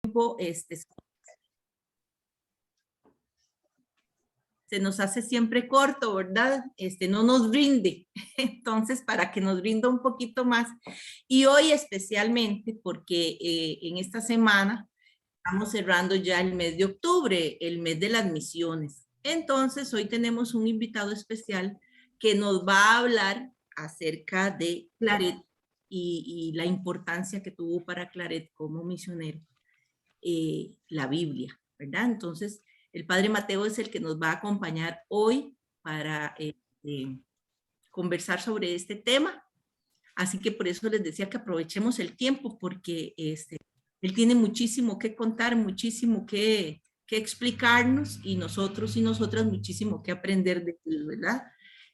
tiempo se nos hace siempre corto, ¿verdad? No nos rinde. Entonces, para que nos rinda un poquito más. Y hoy especialmente porque en esta semana estamos cerrando ya el mes de octubre, el mes de las misiones. Entonces, hoy tenemos un invitado especial que nos va a hablar acerca de Claret y la importancia que tuvo para Claret como misionero la Biblia, ¿verdad? Entonces, el Padre Mateo es el que nos va a acompañar hoy para conversar sobre este tema. Así que por eso les decía que aprovechemos el tiempo, porque él tiene muchísimo que contar, muchísimo que explicarnos, y nosotros y nosotras muchísimo que aprender de él, ¿verdad?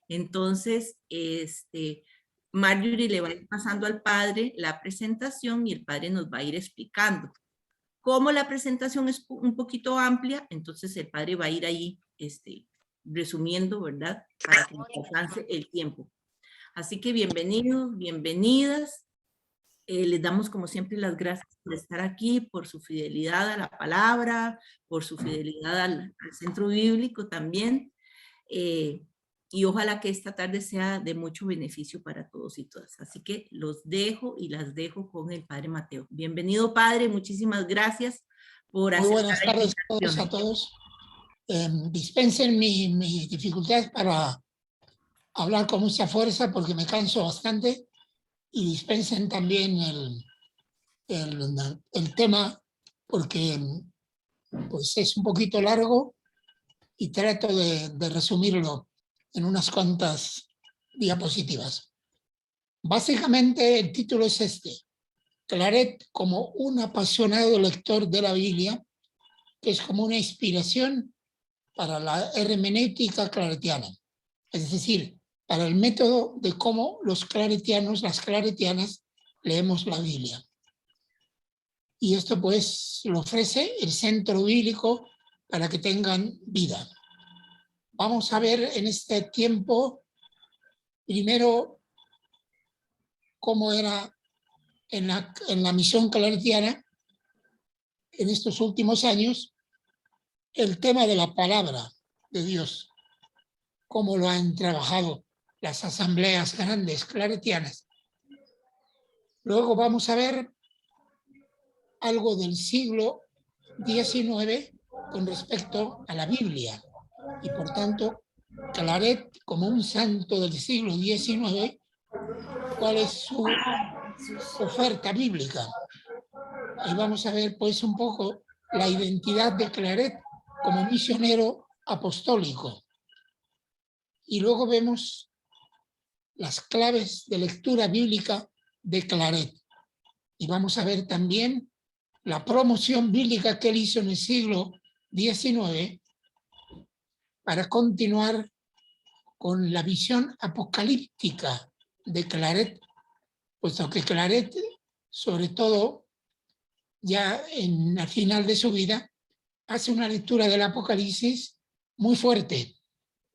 Entonces, Marjorie le va a ir pasando al padre la presentación y el padre nos va a ir explicando. Como la presentación es un poquito amplia, entonces el padre va a ir ahí resumiendo, ¿verdad? Para que nos alcance el tiempo. Así que bienvenidos, bienvenidas. Les damos como siempre las gracias por estar aquí, por su fidelidad a la palabra, por su fidelidad al centro bíblico también. Y ojalá que esta tarde sea de mucho beneficio para todos y todas. Así que los dejo y las dejo con el Padre Mateo. Bienvenido, Padre, muchísimas gracias por Muy buenas tardes a todos. Dispensen mi dificultad para hablar con mucha fuerza porque me canso bastante, y dispensen también el tema porque pues es un poquito largo y trato de resumirlo en unas cuantas diapositivas. Básicamente el título es este: Claret como un apasionado lector de la Biblia, que es como una inspiración para la hermenéutica claretiana, es decir, para el método de cómo los claretianos, las claretianas, leemos la Biblia. Y esto pues lo ofrece el centro bíblico para que tengan vida. Vamos a ver en este tiempo primero cómo era en la misión claretiana en estos últimos años el tema de la palabra de Dios, cómo lo han trabajado las asambleas grandes claretianas. Luego vamos a ver algo del siglo XIX con respecto a la Biblia, y por tanto Claret como un santo del siglo XIX, cuál es su oferta bíblica. Y vamos a ver pues un poco la identidad de Claret como misionero apostólico. Y luego vemos las claves de lectura bíblica de Claret. Y vamos a ver también la promoción bíblica que él hizo en el siglo XIX para continuar con la visión apocalíptica de Claret, puesto que Claret, sobre todo ya en el final de su vida, hace una lectura del Apocalipsis muy fuerte,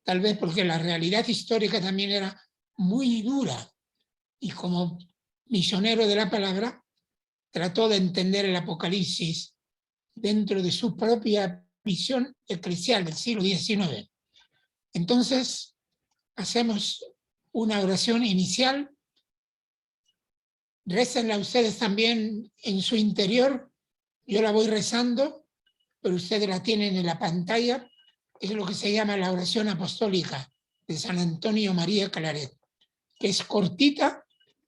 tal vez porque la realidad histórica también era muy dura, y como misionero de la palabra trató de entender el Apocalipsis dentro de su propia visión eclesial del siglo XIX. Entonces, hacemos una oración inicial. Récenla ustedes también en su interior. Yo la voy rezando, pero ustedes la tienen en la pantalla. Es lo que se llama la oración apostólica de San Antonio María Claret, que es cortita,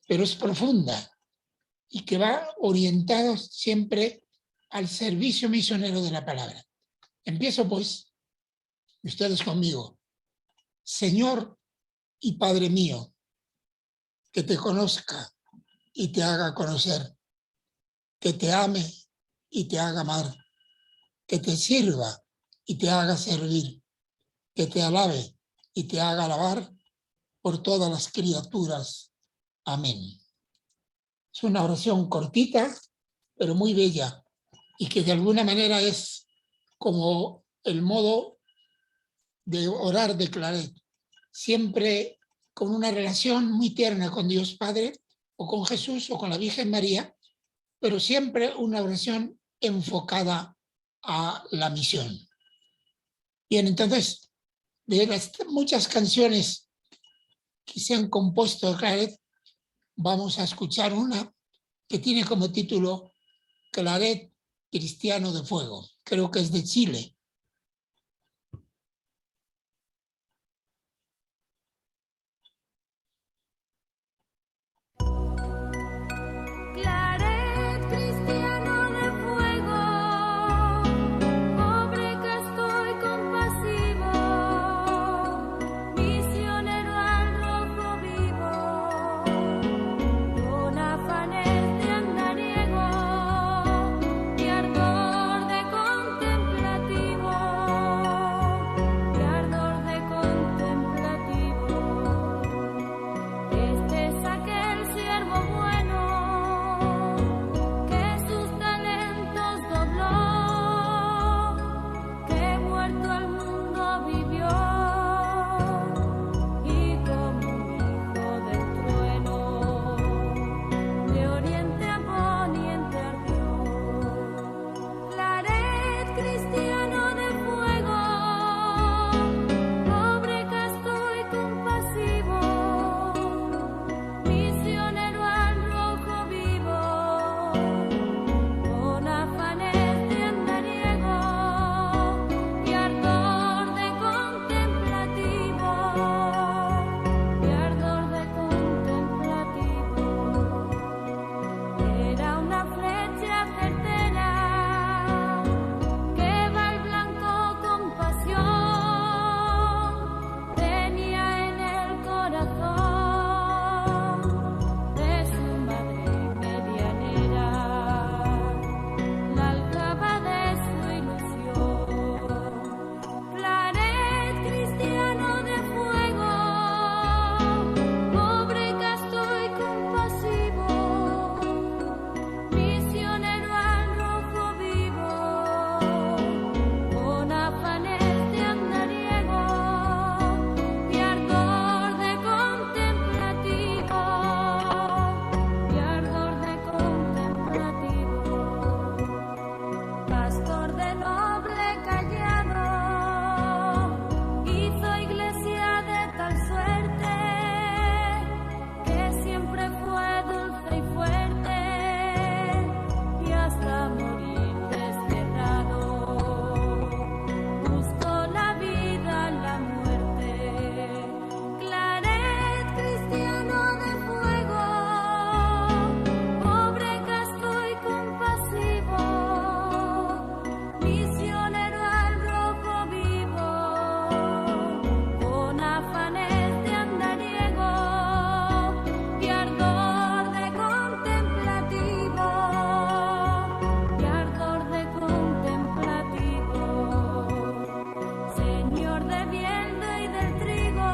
pero es profunda y que va orientada siempre al servicio misionero de la palabra. Empiezo pues, ustedes conmigo. Señor y Padre mío, que te conozca y te haga conocer, que te ame y te haga amar, que te sirva y te haga servir, que te alabe y te haga alabar por todas las criaturas. Amén. Es una oración cortita, pero muy bella, y que de alguna manera es como el modo de orar de Claret, siempre con una relación muy tierna con Dios Padre, o con Jesús, o con la Virgen María, pero siempre una oración enfocada a la misión. Bien, entonces, de las muchas canciones que se han compuesto de Claret, vamos a escuchar una que tiene como título Claret Cristiano de Fuego. Creo que es de Chile. Claret cristiano de fuego, pobre, casto y compasivo, misionero al rojo vivo, con afanes de andariego y ardor de contemplativo, y ardor de contemplativo. Este es aquel siervo bueno que sus talentos dobló, que muerto al mundo vivió y como un hijo del trueno, de oriente a poniente ardió. Claret cristiano de fuego, pobre, casto y compasivo, misionero al rojo vivo, con afanes de andariego y ardor de contemplativo, y ardor de contemplativo. Era una flecha certera que va al blanco con pasión, tenía en el corazón de su madre medianera la aljaba de su ilusión. Claret cristiano de fuego, pobre, casto y compasivo, misionero al rojo vivo, con afanes de andariego y ardor de contemplativo, y ardor de contemplativo. Pastor de noble callado, hizo iglesia de tal suerte que siempre fue dulce y fuerte, y hasta morir desterrado buscó la vida en la muerte. Claret cristiano de fuego, pobre, casto y compasivo, misionero al rojo vivo, con afanes de andariego y ardor de contemplativo, y ardor de contemplativo. Señor del viento y del trigo,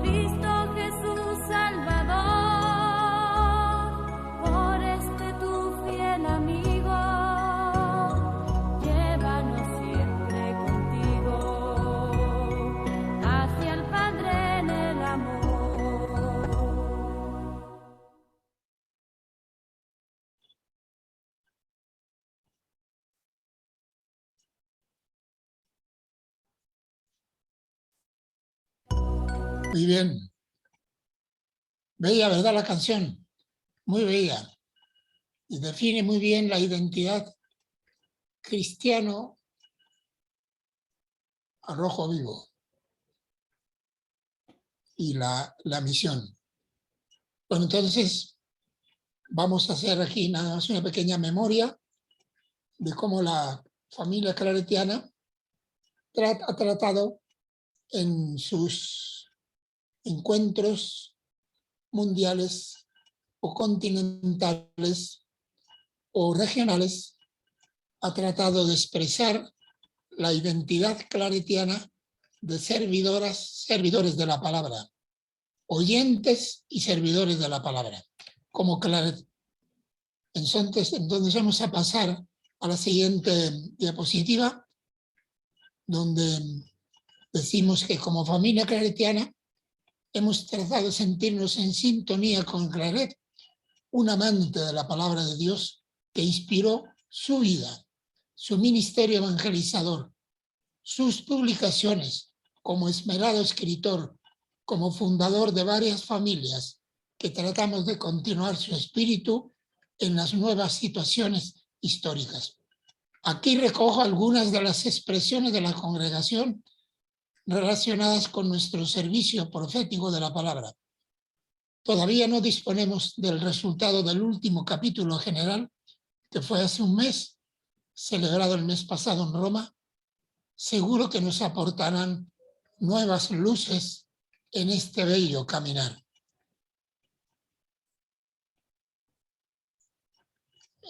Cristo Jesús Salvador, por este tu fiel amigo, llévanos siempre contigo hacia el Padre en el amor. Muy bien. Bella, ¿verdad? La canción. Muy bella. Y define muy bien la identidad cristiano a rojo vivo y la misión. Bueno, entonces vamos a hacer aquí nada más una pequeña memoria de cómo la familia claretiana ha tratado en sus encuentros mundiales o continentales o regionales, ha tratado de expresar la identidad claretiana de servidores de la palabra, oyentes y servidores de la palabra, como Claret. Entonces vamos a pasar a la siguiente diapositiva, donde decimos que como familia claretiana hemos tratado de sentirnos en sintonía con Claret, un amante de la palabra de Dios que inspiró su vida, su ministerio evangelizador, sus publicaciones como esmerado escritor, como fundador de varias familias que tratamos de continuar su espíritu en las nuevas situaciones históricas. Aquí recojo algunas de las expresiones de la congregación relacionadas con nuestro servicio profético de la palabra. Todavía no disponemos del resultado del último capítulo general, que fue hace un mes, celebrado el mes pasado en Roma. Seguro que nos aportarán nuevas luces en este bello caminar.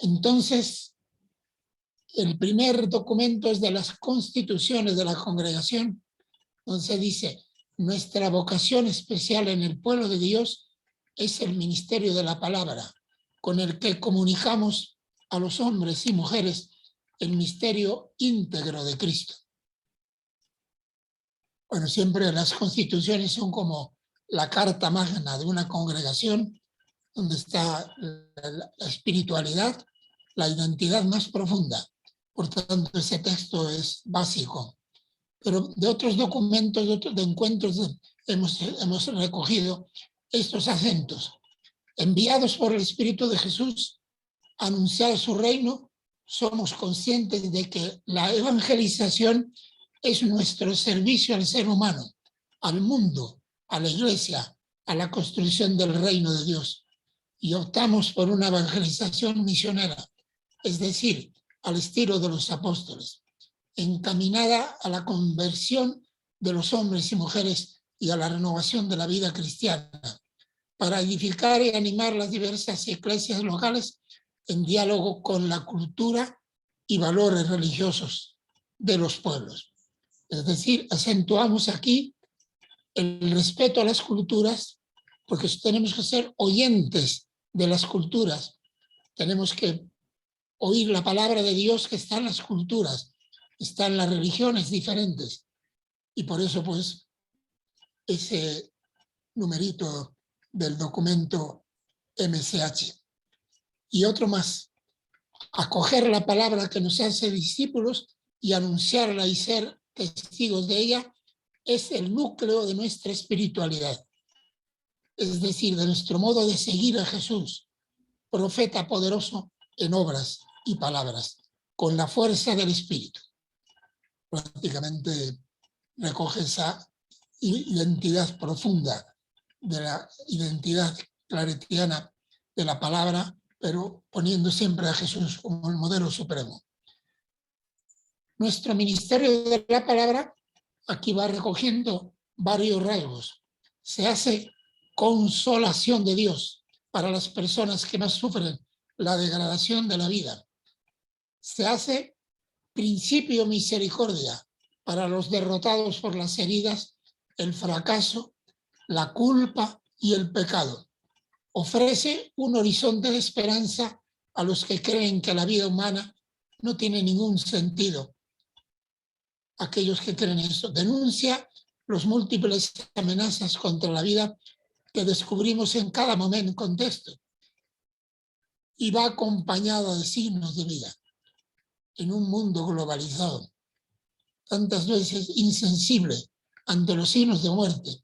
Entonces, el primer documento es de las constituciones de la congregación, donde se dice: nuestra vocación especial en el pueblo de Dios es el ministerio de la palabra, con el que comunicamos a los hombres y mujeres el misterio íntegro de Cristo. Bueno, siempre las constituciones son como la carta magna de una congregación, donde está la espiritualidad, la identidad más profunda. Por tanto, ese texto es básico. Pero de otros documentos, de encuentros, hemos recogido estos acentos. Enviados por el Espíritu de Jesús a anunciar su reino, somos conscientes de que la evangelización es nuestro servicio al ser humano, al mundo, a la iglesia, a la construcción del reino de Dios. Y optamos por una evangelización misionera, es decir, al estilo de los apóstoles, encaminada a la conversión de los hombres y mujeres y a la renovación de la vida cristiana, para edificar y animar las diversas iglesias locales en diálogo con la cultura y valores religiosos de los pueblos. Es decir, acentuamos aquí el respeto a las culturas, porque tenemos que ser oyentes de las culturas. Tenemos que oír la palabra de Dios que está en las culturas, está en las religiones diferentes. Y por eso, pues, ese numerito del documento MCH. Y otro más: acoger la palabra que nos hace discípulos y anunciarla y ser testigos de ella es el núcleo de nuestra espiritualidad. Es decir, de nuestro modo de seguir a Jesús, profeta poderoso en obras y palabras, con la fuerza del Espíritu. Prácticamente recoge esa identidad profunda de la identidad claretiana de la palabra, pero poniendo siempre a Jesús como el modelo supremo. Nuestro ministerio de la palabra aquí va recogiendo varios rasgos. Se hace consolación de Dios para las personas que más sufren la degradación de la vida. Se hace principio misericordia para los derrotados por las heridas, el fracaso, la culpa y el pecado. Ofrece un horizonte de esperanza a los que creen que la vida humana no tiene ningún sentido. Aquellos que creen eso. Denuncia los múltiples amenazas contra la vida que descubrimos en cada momento, contexto, y va acompañada de signos de vida en un mundo globalizado, tantas veces insensible ante los signos de muerte.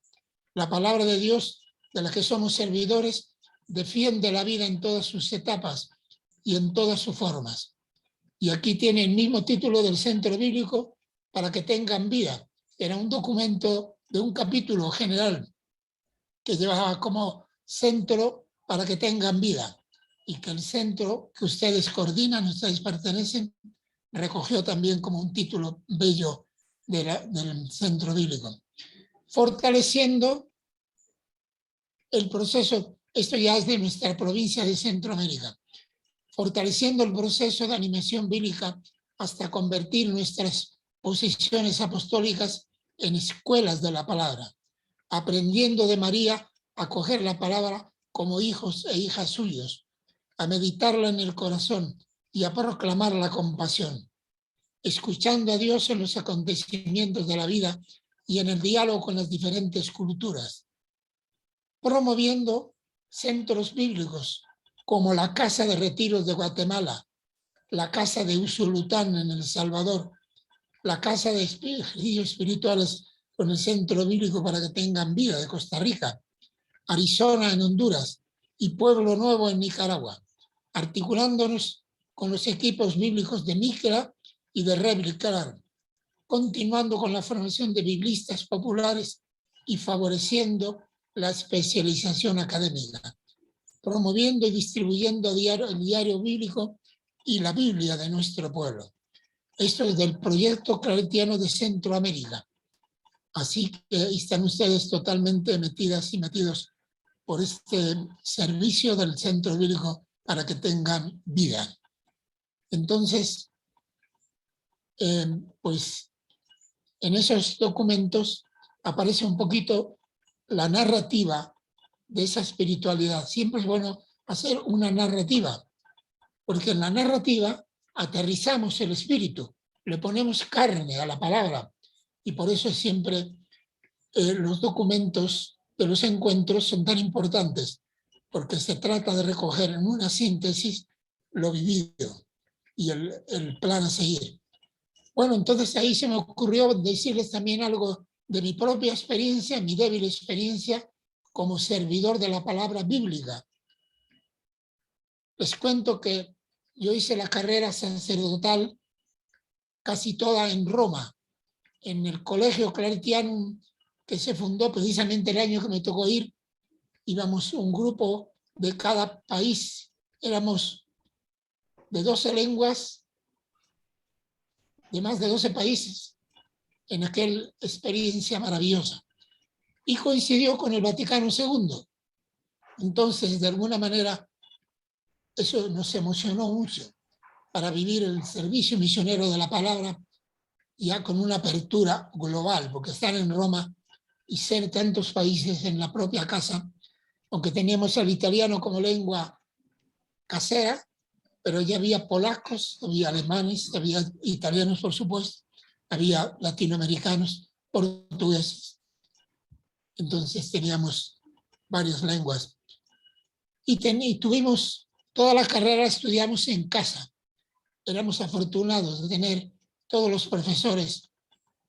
La palabra de Dios, de la que somos servidores, defiende la vida en todas sus etapas y en todas sus formas. Y aquí tiene el mismo título del centro bíblico: para que tengan vida. Era un documento de un capítulo general que llevaba como centro para que tengan vida, y que el centro que ustedes coordinan, ustedes pertenecen, recogió también como un título bello del centro bíblico. Fortaleciendo el proceso, esto ya es de nuestra provincia de Centroamérica, fortaleciendo el proceso de animación bíblica hasta convertir nuestras posiciones apostólicas en escuelas de la palabra, aprendiendo de María a coger la palabra como hijos e hijas suyos, a meditarla en el corazón y a proclamar la compasión, escuchando a Dios en los acontecimientos de la vida y en el diálogo con las diferentes culturas, promoviendo centros bíblicos como la Casa de Retiros de Guatemala, la Casa de Usulután en El Salvador, la Casa de Ejercicios Espirituales con el Centro Bíblico para que tengan vida de Costa Rica, Arizona en Honduras y Pueblo Nuevo en Nicaragua, articulándonos con los equipos bíblicos de Micra y de Reblicar, continuando con la formación de biblistas populares y favoreciendo la especialización académica, promoviendo y distribuyendo el diario bíblico y la Biblia de nuestro pueblo. Esto es del proyecto claretiano de Centroamérica. Así que están ustedes totalmente metidas y metidos por este servicio del Centro Bíblico para que tengan vida. Entonces, pues en esos documentos aparece un poquito la narrativa de esa espiritualidad. Siempre es bueno hacer una narrativa, porque en la narrativa aterrizamos el espíritu, le ponemos carne a la palabra, y por eso siempre los documentos de los encuentros son tan importantes, porque se trata de recoger en una síntesis lo vivido y el plan a seguir. Bueno, entonces ahí se me ocurrió decirles también algo de mi propia experiencia, mi débil experiencia como servidor de la palabra bíblica. Les cuento que yo hice la carrera sacerdotal casi toda en Roma, en el Colegio Claretiano que se fundó precisamente el año que me tocó ir. Íbamos un grupo de cada país, éramos de 12 lenguas, de más de 12 países, en aquella experiencia maravillosa. Y coincidió con el Vaticano II. Entonces, de alguna manera, eso nos emocionó mucho para vivir el servicio misionero de la palabra ya con una apertura global, porque estar en Roma y ser tantos países en la propia casa, aunque teníamos el italiano como lengua casera, pero ya había polacos, había alemanes, había italianos, por supuesto, había latinoamericanos, portugueses. Entonces teníamos varias lenguas. Y tuvimos toda la carrera, estudiamos en casa. Éramos afortunados de tener todos los profesores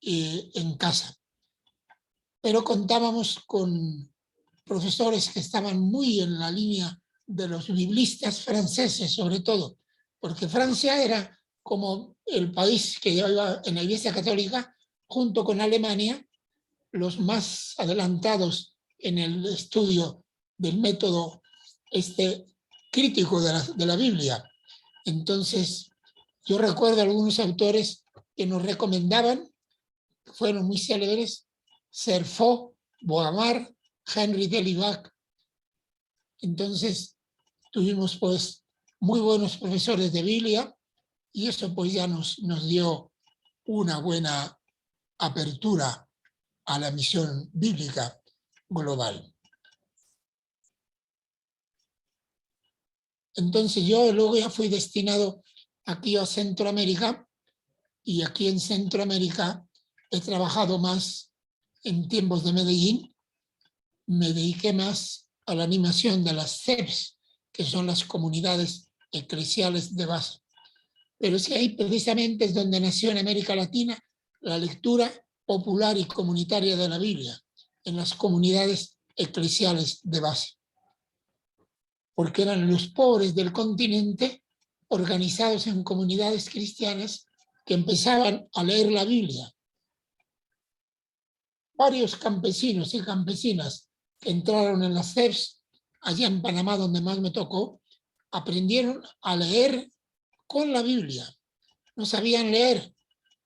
en casa. Pero contábamos con profesores que estaban muy en la línea de los biblistas franceses, sobre todo, porque Francia era como el país que llevaba en la Iglesia Católica, junto con Alemania, los más adelantados en el estudio del método crítico de la Biblia. Entonces, yo recuerdo algunos autores que nos recomendaban, fueron muy célebres, Cerfo, Boamar, Henry Delibac. Entonces, tuvimos pues muy buenos profesores de Biblia y eso pues ya nos dio una buena apertura a la misión bíblica global. Entonces yo luego ya fui destinado aquí a Centroamérica y aquí en Centroamérica he trabajado más en tiempos de Medellín. Me dediqué más a la animación de las CEPs, que son las comunidades eclesiales de base. Pero es que ahí precisamente es donde nació en América Latina la lectura popular y comunitaria de la Biblia, en las comunidades eclesiales de base. Porque eran los pobres del continente organizados en comunidades cristianas que empezaban a leer la Biblia. Varios campesinos y campesinas que entraron en las CEPs, allá en Panamá, donde más me tocó, aprendieron a leer con la Biblia. No sabían leer,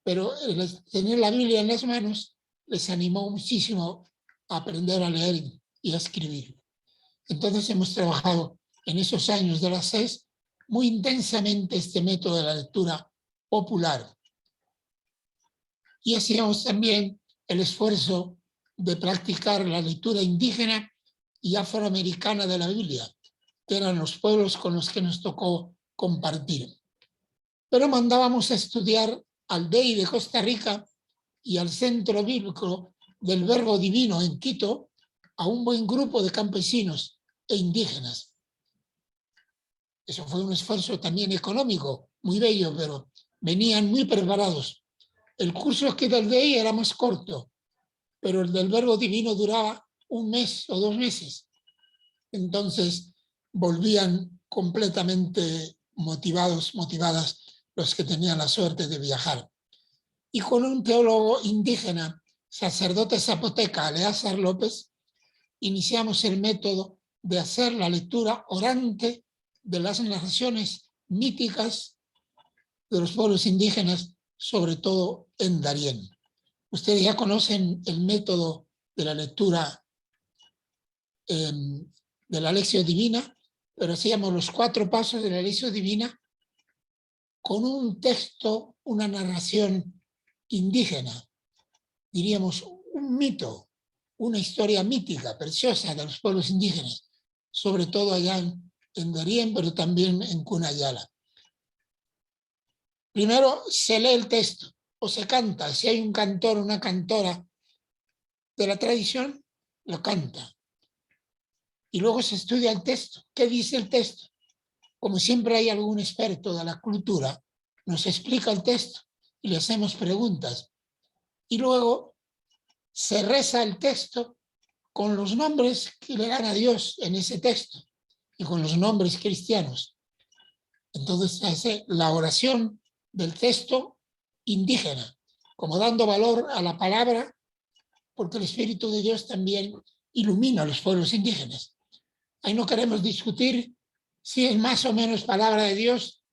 pero el tener la Biblia en las manos les animó muchísimo a aprender a leer y a escribir. Entonces hemos trabajado en esos años de las CEPs muy intensamente este método de la lectura popular. Y hacíamos también el esfuerzo de practicar la lectura indígena y afroamericana de la Biblia, que eran los pueblos con los que nos tocó compartir. Pero mandábamos a estudiar al DEI de Costa Rica y al Centro Bíblico del Verbo Divino en Quito a un buen grupo de campesinos e indígenas. Eso fue un esfuerzo también económico, muy bello, pero venían muy preparados. El curso que del de ahí era más corto, pero el del Verbo Divino duraba 1 mes o 2 meses. Entonces volvían completamente motivadas los que tenían la suerte de viajar. Y con un teólogo indígena, sacerdote zapoteca, Eleazar López, iniciamos el método de hacer la lectura orante de las narraciones míticas de los pueblos indígenas, sobre todo en Darién. Ustedes ya conocen el método de la lectura de la Lección Divina, pero hacíamos los 4 pasos de la Lección Divina con un texto, una narración indígena, diríamos un mito, una historia mítica, preciosa de los pueblos indígenas, sobre todo allá en Darién, pero también en Cunayala. Primero se lee el texto o se canta. Si hay un cantor o una cantora de la tradición, lo canta. Y luego se estudia el texto. ¿Qué dice el texto? Como siempre hay algún experto de la cultura, nos explica el texto y le hacemos preguntas. Y luego se reza el texto con los nombres que le dan a Dios en ese texto y con los nombres cristianos. Entonces se hace la oración del texto indígena, como dando valor a la palabra, porque el Espíritu de Dios también ilumina a los pueblos indígenas. Ahí no queremos discutir si es más o menos palabra de Dios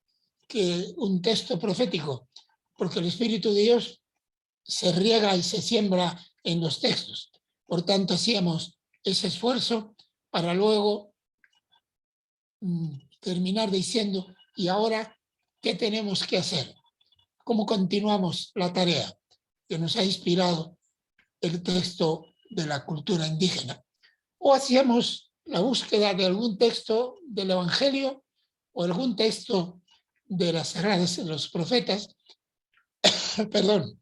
que un texto profético, porque el Espíritu de Dios se riega y se siembra en los textos. Por tanto, hacíamos ese esfuerzo para luego terminar diciendo, ¿y ahora qué tenemos que hacer? ¿Cómo continuamos la tarea que nos ha inspirado el texto de la cultura indígena? O hacíamos la búsqueda de algún texto del Evangelio o algún texto de las Sagradas de los profetas, perdón,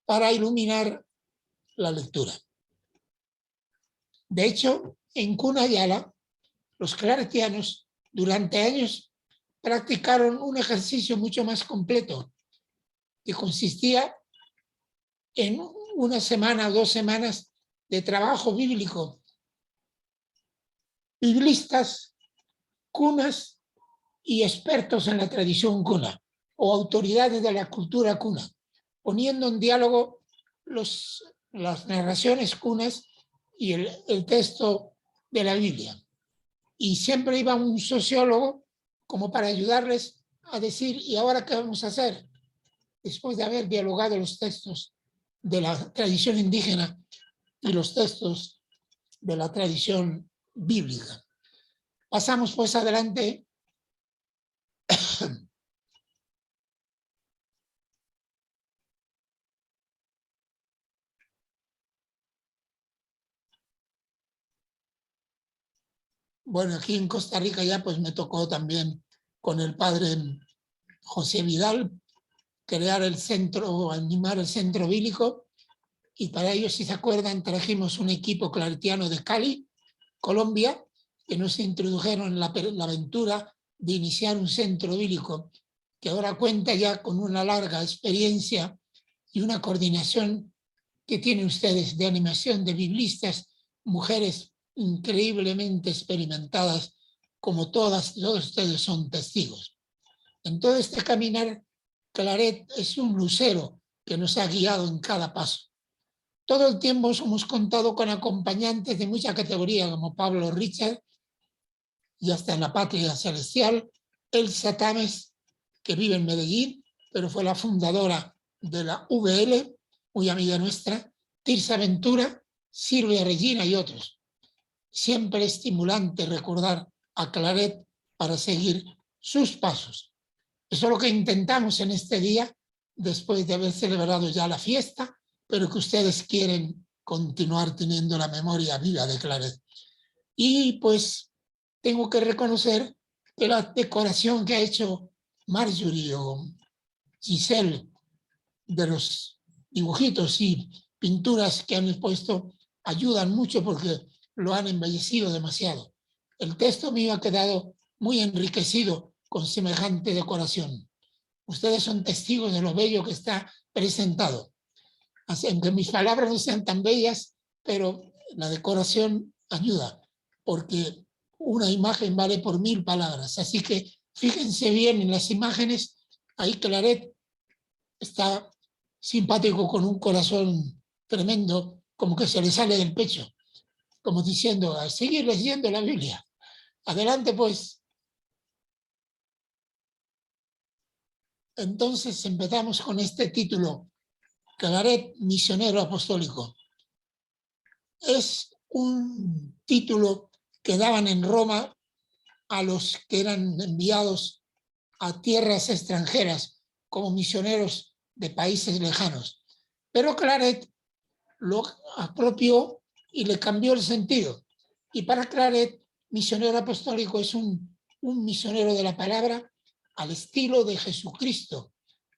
para iluminar la lectura. De hecho, en Cunayala, los claretianos durante años practicaron un ejercicio mucho más completo, que consistía en 1 semana o 2 semanas de trabajo bíblico. Biblistas, cunas y expertos en la tradición cuna, o autoridades de la cultura cuna, poniendo en diálogo las narraciones cunas y el texto de la Biblia. Y siempre iba un sociólogo como para ayudarles a decir, ¿y ahora qué vamos a hacer? Después de haber dialogado los textos de la tradición indígena y los textos de la tradición bíblica. Pasamos pues adelante. Bueno, aquí en Costa Rica ya pues me tocó también con el padre José Vidal crear el centro, animar el centro bíblico, y para ello, si se acuerdan, trajimos un equipo claretiano de Cali, Colombia, que nos introdujeron en la aventura de iniciar un centro bíblico que ahora cuenta ya con una larga experiencia y una coordinación que tienen ustedes de animación de biblistas, mujeres increíblemente experimentadas, como todos ustedes son testigos. En todo este caminar, Claret es un lucero que nos ha guiado en cada paso. Todo el tiempo hemos contado con acompañantes de mucha categoría, como Pablo Richard, y hasta en la Patria Celestial, Elsa Tames, que vive en Medellín, pero fue la fundadora de la VL, muy amiga nuestra, Tirsa Ventura, Silvia Regina y otros. Siempre estimulante recordar a Claret para seguir sus pasos. Eso es lo que intentamos en este día, después de haber celebrado ya la fiesta, pero que ustedes quieren continuar teniendo la memoria viva de Claret. Y pues tengo que reconocer que la decoración que ha hecho Marjorie o Giselle de los dibujitos y pinturas que han puesto ayudan mucho porque lo han embellecido demasiado. El texto mío ha quedado muy enriquecido con semejante decoración. Ustedes son testigos de lo bello que está presentado. Así, aunque mis palabras no sean tan bellas, pero la decoración ayuda, porque una imagen vale por 1000 palabras. Así que fíjense bien en las imágenes. Ahí Claret está simpático con un corazón tremendo, como que se le sale del pecho, como diciendo, a seguir leyendo la Biblia. Adelante, pues. Entonces empezamos con este título, Claret, misionero apostólico. Es un título que daban en Roma a los que eran enviados a tierras extranjeras como misioneros de países lejanos. Pero Claret lo apropió y le cambió el sentido. Y para Claret, misionero apostólico es un misionero de la palabra al estilo de Jesucristo,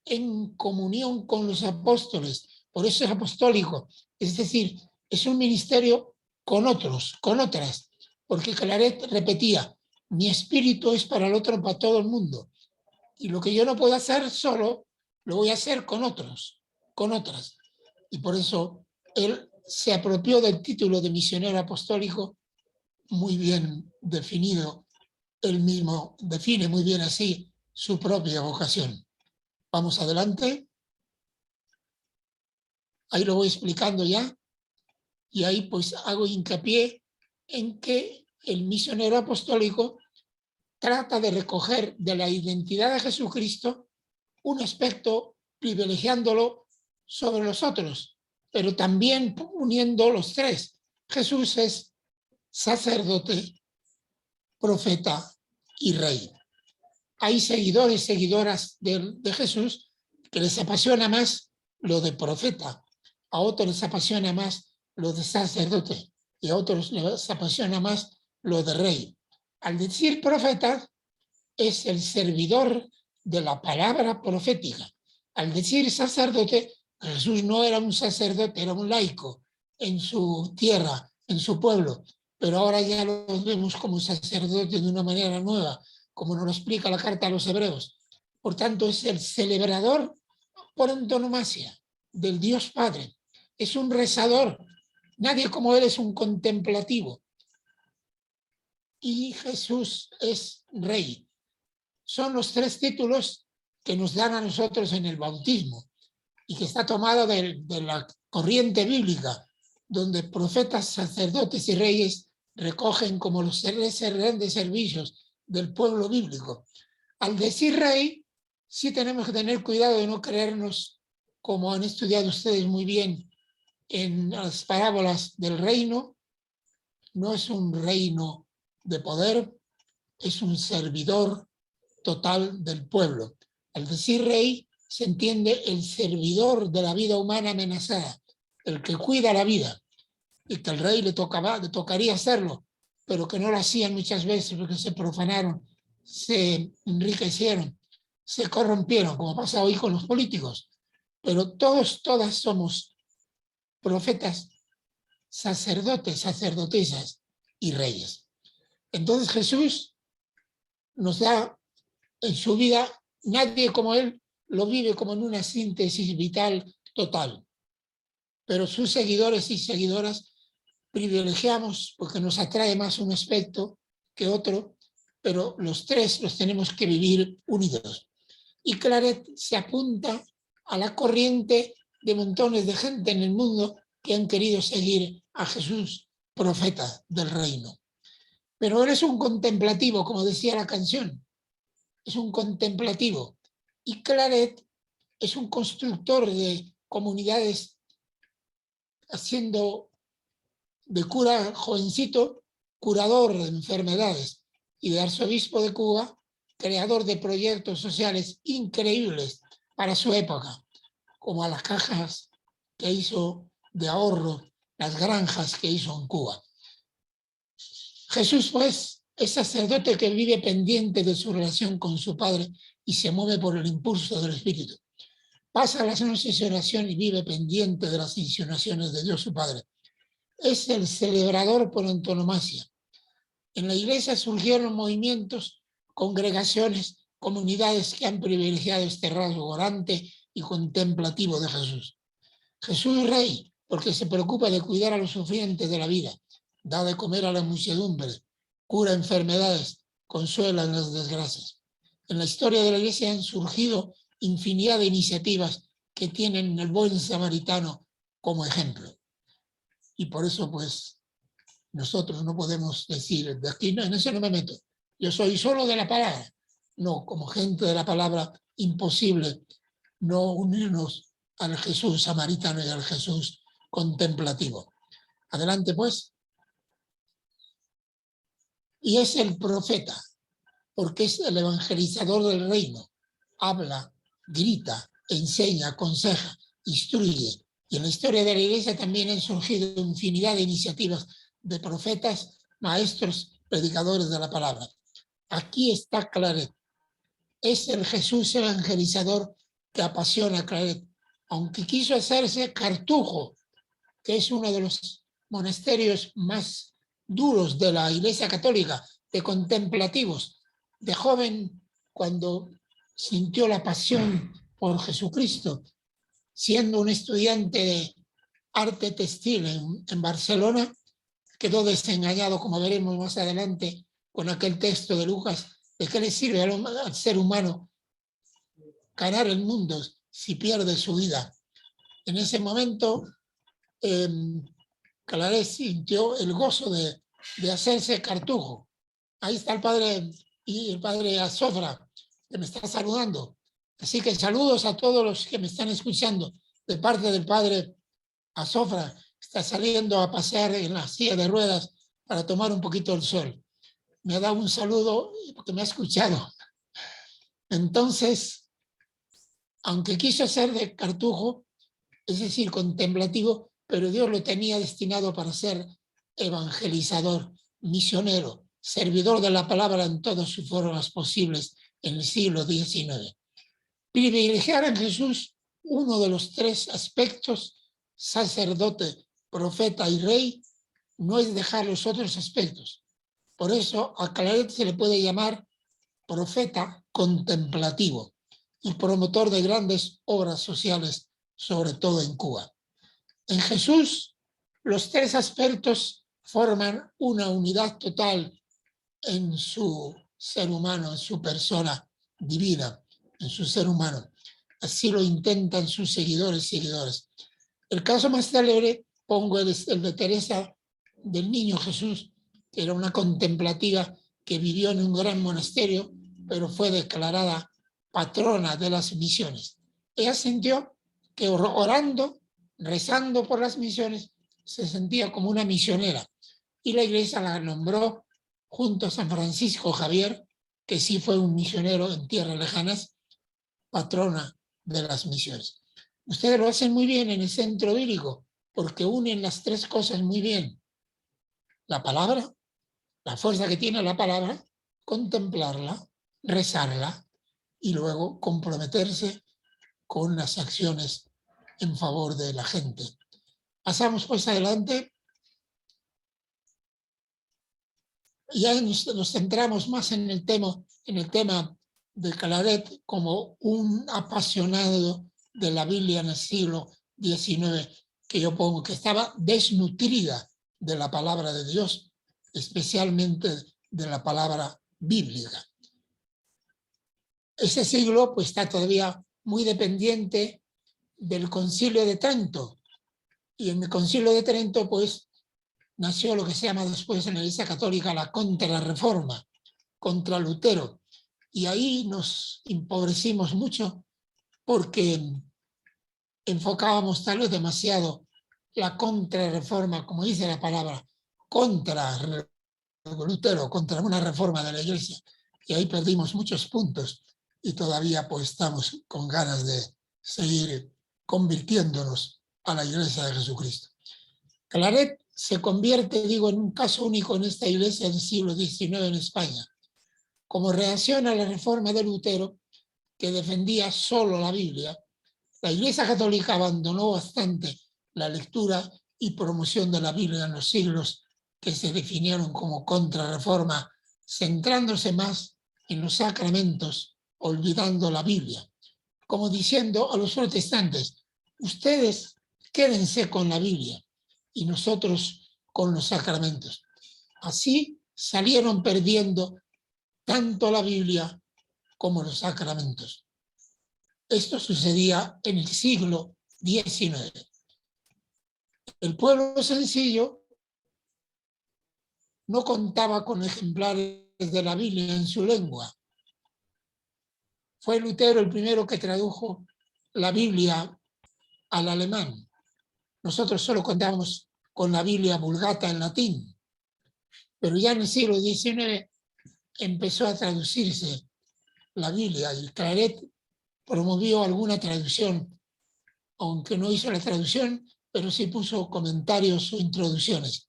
en comunión con los apóstoles. Por eso es apostólico. Es decir, es un ministerio con otros, con otras. Porque Claret repetía, mi espíritu es para el otro, para todo el mundo. Y lo que yo no puedo hacer solo, lo voy a hacer con otros, con otras. Y por eso él se apropió del título de misionero apostólico, muy bien definido. Él mismo define muy bien así su propia vocación. Vamos adelante. Ahí lo voy explicando ya. Y ahí pues hago hincapié en que el misionero apostólico trata de recoger de la identidad de Jesucristo un aspecto privilegiándolo sobre los otros, pero también uniendo los tres. Jesús es sacerdote, profeta y rey. Hay seguidores, seguidoras de Jesús que les apasiona más lo de profeta, a otros les apasiona más lo de sacerdote y a otros les apasiona más lo de rey. Al decir profeta, es el servidor de la palabra profética. Al decir sacerdote, Jesús no era un sacerdote, era un laico en su tierra, en su pueblo, pero ahora ya lo vemos como sacerdote de una manera nueva, como nos lo explica la carta a los hebreos. Por tanto, es el celebrador por antonomasia del Dios Padre. Es un rezador. Nadie como él es un contemplativo. Y Jesús es rey. Son los tres títulos que nos dan a nosotros en el bautismo y que está tomado de la corriente bíblica, donde profetas, sacerdotes y reyes recogen como los grandes servicios del pueblo bíblico. Al decir rey, sí tenemos que tener cuidado de no creernos, como han estudiado ustedes muy bien en las parábolas del reino. No es un reino de poder, es un servidor total del pueblo. Al decir rey, se entiende el servidor de la vida humana amenazada, el que cuida la vida, y que al rey le tocaría hacerlo, pero que no lo hacían muchas veces porque se profanaron, se enriquecieron, se corrompieron, como pasa hoy con los políticos. Pero todas somos profetas, sacerdotes, sacerdotisas y reyes. Entonces Jesús nos da en su vida, nadie como él lo vive como en una síntesis vital total. Pero sus seguidores y seguidoras privilegiamos porque nos atrae más un aspecto que otro, pero los tres los tenemos que vivir unidos. Y Claret se apunta a la corriente de montones de gente en el mundo que han querido seguir a Jesús, profeta del reino. Pero él es un contemplativo, como decía la canción. Es un contemplativo. Y Claret es un constructor de comunidades, haciendo de cura jovencito, curador de enfermedades, y de arzobispo de Cuba, creador de proyectos sociales increíbles para su época, como a las cajas que hizo de ahorro, las granjas que hizo en Cuba. Jesús, pues, es sacerdote que vive pendiente de su relación con su Padre y se mueve por el impulso del Espíritu. Pasa las noches de oración y vive pendiente de las insinuaciones de Dios su Padre. Es el celebrador por antonomasia. En la iglesia surgieron movimientos congregaciones, comunidades que han privilegiado este rasgo orante y contemplativo de Jesús. Jesús es rey porque se preocupa de cuidar a los sufrientes de la vida, da de comer a la muchedumbre, cura enfermedades, consuela en las desgracias. En la historia de la Iglesia han surgido infinidad de iniciativas que tienen el buen samaritano como ejemplo. Y por eso, pues, nosotros no podemos decir, de aquí no, en eso no me meto, yo soy solo de la palabra. No, como gente de la palabra, imposible no unirnos al Jesús samaritano y al Jesús contemplativo. Adelante, pues. Y es el profeta, porque es el evangelizador del reino. Habla, grita, enseña, aconseja, instruye. Y en la historia de la Iglesia también han surgido infinidad de iniciativas de profetas, maestros, predicadores de la palabra. Aquí está Claret. Es el Jesús evangelizador que apasiona a Claret, aunque quiso hacerse Cartujo, que es uno de los monasterios más duros de la Iglesia Católica, de contemplativos. De joven, cuando sintió la pasión por Jesucristo, siendo un estudiante de arte textil en Barcelona, quedó desengañado, como veremos más adelante, con aquel texto de Lucas, de qué le sirve al ser humano ganar el mundo si pierde su vida. En ese momento, Claret sintió el gozo de hacerse cartujo. Ahí está el padre Azofra, que me está saludando. Así que saludos a todos los que me están escuchando de parte del padre Azofra. Está saliendo a pasear en la silla de ruedas para tomar un poquito el sol. Me ha dado un saludo porque me ha escuchado. Entonces, aunque quiso ser de cartujo, es decir, contemplativo, pero Dios lo tenía destinado para ser evangelizador, misionero, servidor de la palabra en todas sus formas posibles en el siglo XIX. Privilegiar en Jesús uno de los tres aspectos, sacerdote, profeta y rey, no es dejar los otros aspectos. Por eso a Claret se le puede llamar profeta contemplativo y promotor de grandes obras sociales, sobre todo en Cuba. En Jesús, los tres aspectos forman una unidad total en su ser humano, en su persona divina, en su ser humano. Así lo intentan sus seguidores. El caso más célebre, pongo el de Teresa del Niño Jesús, que era una contemplativa que vivió en un gran monasterio, pero fue declarada patrona de las misiones. Ella sintió que orando, rezando por las misiones, se sentía como una misionera. Y la Iglesia la nombró, junto a San Francisco Javier, que sí fue un misionero en tierras lejanas, patrona de las misiones. Ustedes lo hacen muy bien en el centro bíblico, porque unen las tres cosas muy bien. La palabra, la fuerza que tiene la palabra, contemplarla, rezarla y luego comprometerse con las acciones en favor de la gente. Pasamos pues adelante. Ya nos centramos más en el tema de Claret como un apasionado de la Biblia en el siglo XIX, que yo pongo que estaba desnutrida de la palabra de Dios, especialmente de la palabra bíblica. Ese siglo pues está todavía muy dependiente del Concilio de Trento, y en el Concilio de Trento pues nació lo que se llama después en la Iglesia Católica la Contrarreforma, contra Lutero, y ahí nos empobrecimos mucho porque enfocábamos tal vez demasiado la Contrarreforma, como dice la palabra, contra Lutero, contra una reforma de la Iglesia, y ahí perdimos muchos puntos y todavía pues estamos con ganas de seguir convirtiéndonos a la Iglesia de Jesucristo. Claret se convierte, digo, en un caso único en esta iglesia del siglo XIX en España, como reacción a la reforma de Lutero, que defendía solo la Biblia. La Iglesia Católica abandonó bastante la lectura y promoción de la Biblia en los siglos que se definieron como contrarreforma, centrándose más en los sacramentos, olvidando la Biblia, como diciendo a los protestantes, ustedes quédense con la Biblia y nosotros con los sacramentos. Así salieron perdiendo tanto la Biblia como los sacramentos. Esto sucedía en el siglo XIX. El pueblo sencillo no contaba con ejemplares de la Biblia en su lengua. Fue Lutero el primero que tradujo la Biblia al alemán. Nosotros solo contábamos con la Biblia Vulgata en latín, pero ya en el siglo XIX empezó a traducirse la Biblia y Claret promovió alguna traducción, aunque no hizo la traducción, pero sí puso comentarios o introducciones.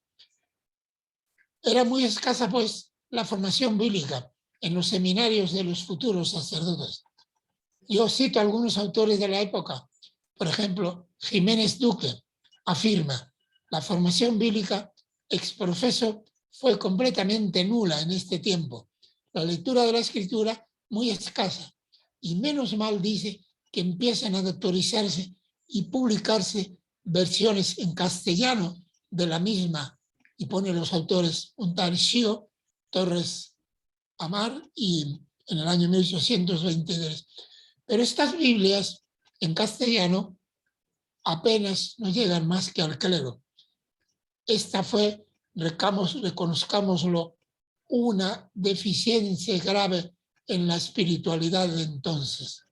Era muy escasa, pues, la formación bíblica en los seminarios de los futuros sacerdotes. Yo cito a algunos autores de la época. Por ejemplo, Jiménez Duque afirma: la formación bíblica ex profeso fue completamente nula en este tiempo. La lectura de la escritura muy escasa. Y menos mal, dice, que empiezan a doctorizarse y publicarse versiones en castellano de la misma, y pone los autores un tal Xio Torres Amar y en el año 1823. Pero estas Biblias en castellano apenas no llegan más que al clero. Esta fue, reconozcámoslo, una deficiencia grave en la espiritualidad de entonces,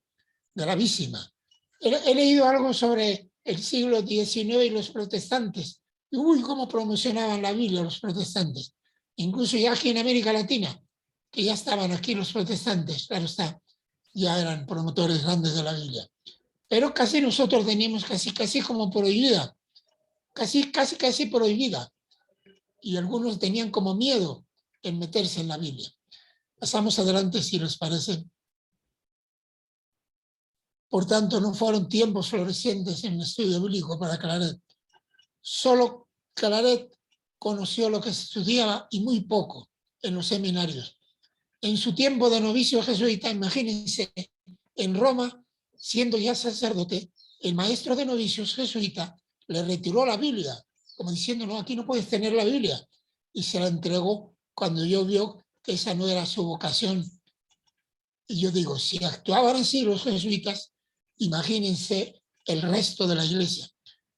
gravísima. He leído algo sobre el siglo XIX y los protestantes. Uy, cómo promocionaban la Biblia los protestantes. Incluso ya aquí en América Latina, que ya estaban aquí los protestantes, claro está, ya eran promotores grandes de la Biblia. Pero casi nosotros teníamos casi como prohibida, casi prohibida. Y algunos tenían como miedo en meterse en la Biblia. Pasamos adelante, si les parece. Por tanto, no fueron tiempos florecientes en el estudio bíblico para Claret. Solo Claret conoció lo que se estudiaba y muy poco en los seminarios. En su tiempo de novicio jesuita, imagínense, en Roma, siendo ya sacerdote, el maestro de novicios jesuita le retiró la Biblia, como diciendo, no, aquí no puedes tener la Biblia, y se la entregó cuando yo vio que esa no era su vocación. Y yo digo, si actuaban así los jesuitas, imagínense el resto de la iglesia,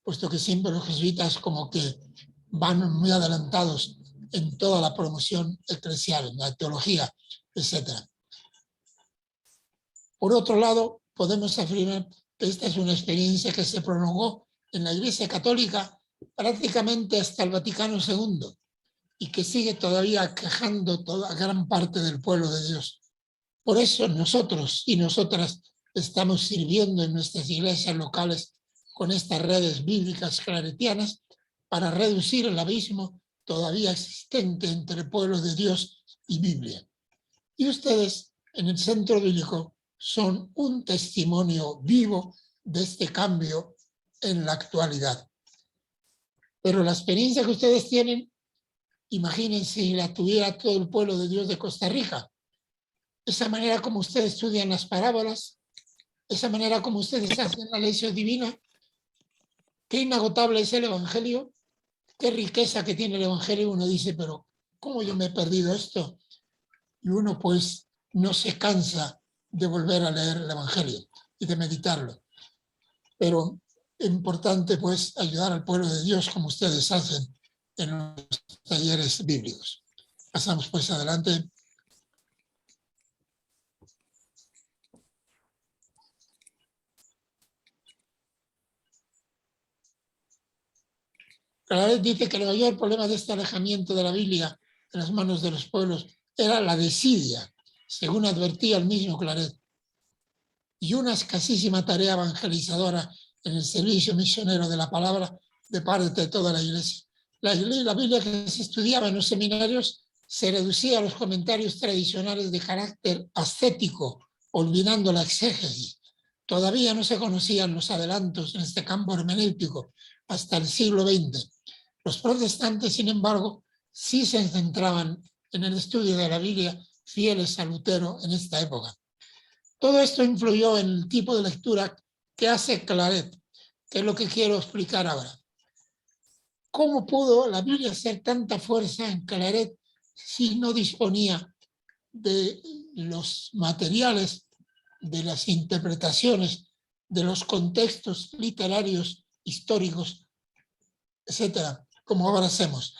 puesto que siempre los jesuitas como que van muy adelantados en toda la promoción eclesial, en la teología, etc. Por otro lado, podemos afirmar que esta es una experiencia que se prolongó en la Iglesia Católica prácticamente hasta el Vaticano II y que sigue todavía aquejando toda gran parte del pueblo de Dios. Por eso nosotros y nosotras estamos sirviendo en nuestras iglesias locales con estas redes bíblicas claretianas para reducir el abismo todavía existente entre el pueblo de Dios y Biblia. Y ustedes en el Centro Bíblico son un testimonio vivo de este cambio en la actualidad. Pero la experiencia que ustedes tienen, imagínense si la tuviera todo el pueblo de Dios de Costa Rica. Esa manera como ustedes estudian las parábolas, esa manera como ustedes hacen la lección divina, qué inagotable es el Evangelio, qué riqueza que tiene el Evangelio. Uno dice, pero ¿cómo yo me he perdido esto? Y uno pues no se cansa de volver a leer el Evangelio y de meditarlo. Pero es importante pues ayudar al pueblo de Dios como ustedes hacen en los talleres bíblicos. Pasamos pues adelante. Claret dice que el mayor problema de este alejamiento de la Biblia en las manos de los pueblos era la desidia, según advertía el mismo Claret, y una escasísima tarea evangelizadora en el servicio misionero de la palabra de parte de toda la Iglesia. La Biblia que se estudiaba en los seminarios se reducía a los comentarios tradicionales de carácter ascético, olvidando la exégesis. Todavía no se conocían los adelantos en este campo hermenéutico hasta el siglo XX. Los protestantes, sin embargo, sí se centraban en el estudio de la Biblia fieles a Lutero en esta época. Todo esto influyó en el tipo de lectura que hace Claret, que es lo que quiero explicar ahora. ¿Cómo pudo la Biblia hacer tanta fuerza en Claret si no disponía de los materiales, de las interpretaciones, de los contextos literarios, históricos, etcétera, como ahora hacemos?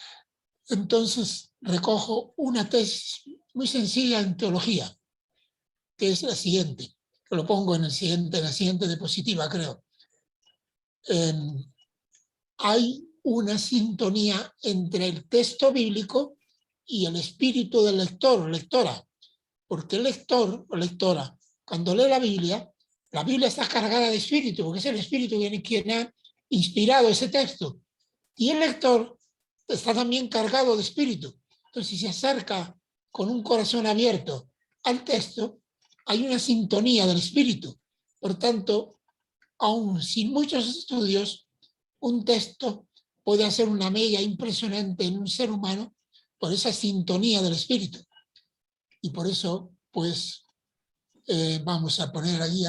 Entonces recojo una tesis muy sencilla en teología, que es la siguiente, que lo pongo en la siguiente diapositiva, creo. Hay una sintonía entre el texto bíblico y el espíritu del lector o lectora, porque el lector o lectora, cuando lee la Biblia está cargada de espíritu, porque es el espíritu quien ha inspirado ese texto, y el lector está también cargado de espíritu. Entonces, si se acerca con un corazón abierto al texto, hay una sintonía del espíritu. Por tanto, aún sin muchos estudios, un texto puede hacer una mella impresionante en un ser humano por esa sintonía del espíritu. Y por eso, pues, vamos a poner allí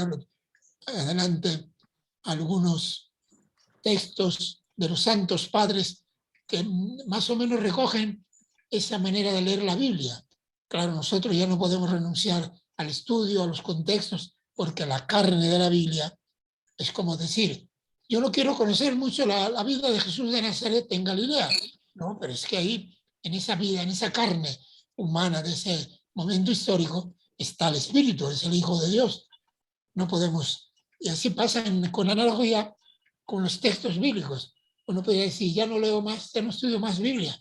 adelante algunos textos de los santos padres que más o menos recogen esa manera de leer la Biblia. Claro, nosotros ya no podemos renunciar al estudio, a los contextos, porque la carne de la Biblia es como decir, yo no quiero conocer mucho la vida de Jesús de Nazaret en Galilea, no, pero es que ahí, en esa vida, en esa carne humana de ese momento histórico, está el Espíritu, es el Hijo de Dios. No podemos, y así pasa con analogía con los textos bíblicos. Uno podría decir, ya no leo más, ya no estudio más Biblia,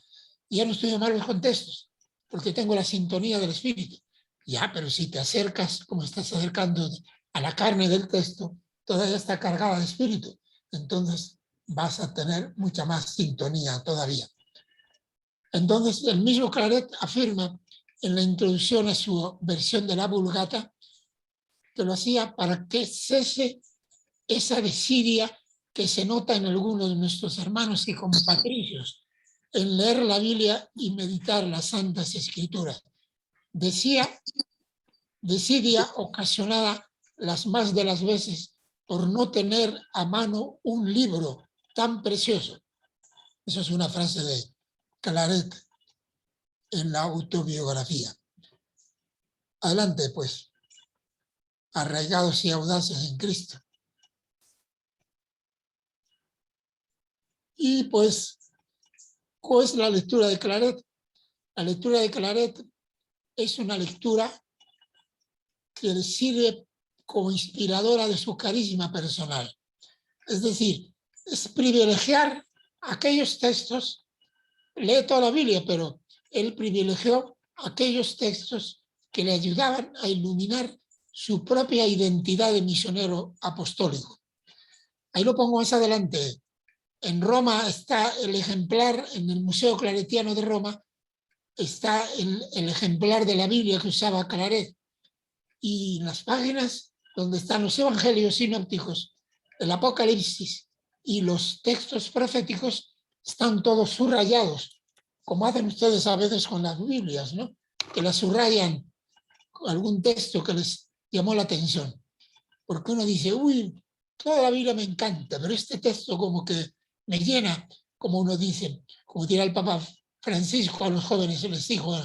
ya no estudio más los contextos, porque tengo la sintonía del Espíritu. Ya, pero si te acercas, como estás acercando a la carne del texto, todavía está cargada de Espíritu. Entonces vas a tener mucha más sintonía todavía. Entonces, el mismo Claret afirma en la introducción a su versión de la Vulgata que lo hacía para que cese esa desidia que se nota en algunos de nuestros hermanos y compatricios en leer la Biblia y meditar las Santas Escrituras. Desidia ocasionada las más de las veces por no tener a mano un libro tan precioso. Eso es una frase de Claret en la autobiografía. Adelante, pues, arraigados y audaces en Cristo. Y pues, ¿cuál es la lectura de Claret? La lectura de Claret es una lectura que le sirve como inspiradora de su carisma personal. Es decir, es privilegiar aquellos textos, lee toda la Biblia, pero él privilegió aquellos textos que le ayudaban a iluminar su propia identidad de misionero apostólico. Ahí lo pongo más adelante. En Roma está el ejemplar, en el Museo Claretiano de Roma, está el ejemplar de la Biblia que usaba Claret. Y en las páginas donde están los evangelios sinópticos, el Apocalipsis y los textos proféticos están todos subrayados, como hacen ustedes a veces con las Biblias, ¿no? Que las subrayan con algún texto que les llamó la atención. Porque uno dice, uy, toda la Biblia me encanta, pero este texto como que me llena, como uno dice, como dirá el Papa Francisco a los jóvenes, se les dijo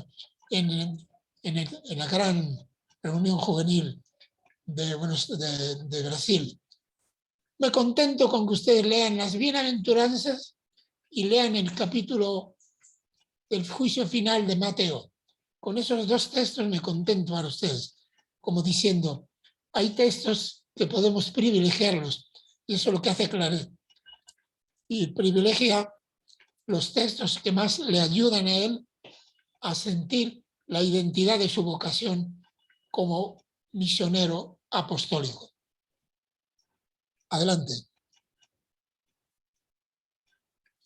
en la gran reunión juvenil de Brasil. Me contento con que ustedes lean las bienaventuranzas y lean el capítulo del juicio final de Mateo. Con esos dos textos me contento para ustedes, como diciendo, hay textos que podemos privilegiarlos, y eso es lo que hace Claret. Y privilegia los textos que más le ayudan a él a sentir la identidad de su vocación como misionero apostólico. Adelante.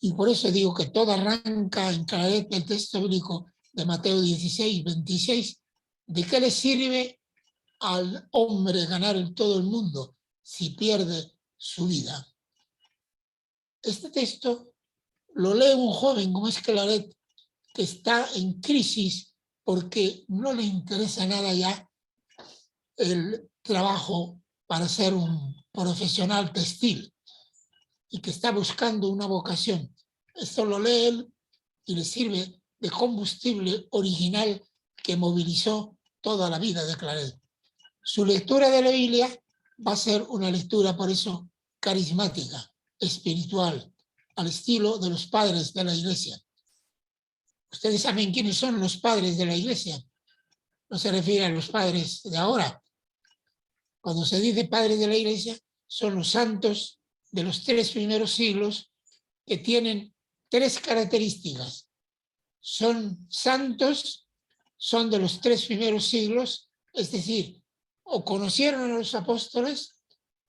Y por eso digo que todo arranca en Claret el texto bíblico de Mateo 16, 26. ¿De qué le sirve al hombre ganar todo el mundo si pierde su vida? Este texto lo lee un joven como es Claret, que está en crisis porque no le interesa nada ya el trabajo para ser un profesional textil y que está buscando una vocación. Esto lo lee él y le sirve de combustible original que movilizó toda la vida de Claret. Su lectura de la Biblia va a ser una lectura, por eso, carismática, espiritual, al estilo de los padres de la Iglesia. Ustedes saben quiénes son los padres de la Iglesia. No se refiere a los padres de ahora. Cuando se dice padres de la Iglesia, son los santos de los 3 primeros siglos que tienen 3 características. Son santos, son de los 3 primeros siglos, es decir, o conocieron a los apóstoles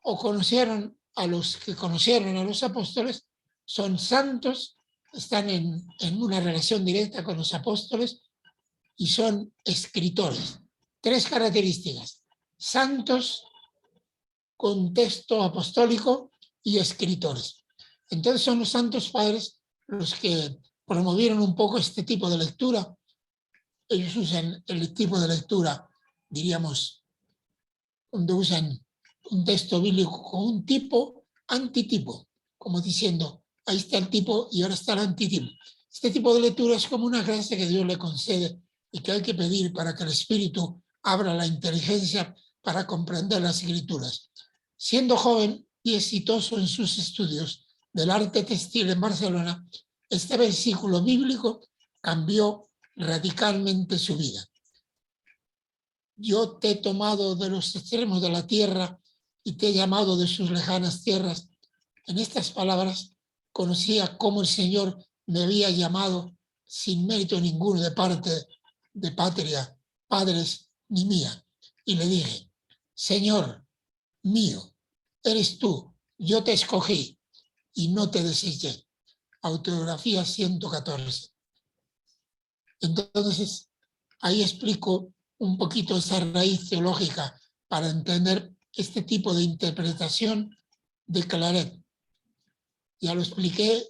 o conocieron a los que conocieron a los apóstoles, son santos, están en una relación directa con los apóstoles y son escritores. 3 características: santos, contexto apostólico y escritores. Entonces son los santos padres los que promovieron un poco este tipo de lectura. Ellos usan el tipo de lectura, diríamos, donde usan un texto bíblico con un tipo, antitipo, como diciendo, ahí está el tipo y ahora está el antitipo. Este tipo de lectura es como una gracia que Dios le concede y que hay que pedir para que el Espíritu abra la inteligencia para comprender las Escrituras. Siendo joven y exitoso en sus estudios del arte textil en Barcelona, este versículo bíblico cambió radicalmente su vida. Yo te he tomado de los extremos de la tierra y te he llamado de sus lejanas tierras. En estas palabras conocía cómo el Señor me había llamado sin mérito ninguno de parte de patria, padres ni mía. Y le dije, Señor mío, eres tú, yo te escogí y no te deseché. Autobiografía 114. Entonces, ahí explico un poquito esa raíz teológica para entender este tipo de interpretación de Claret. Ya lo expliqué,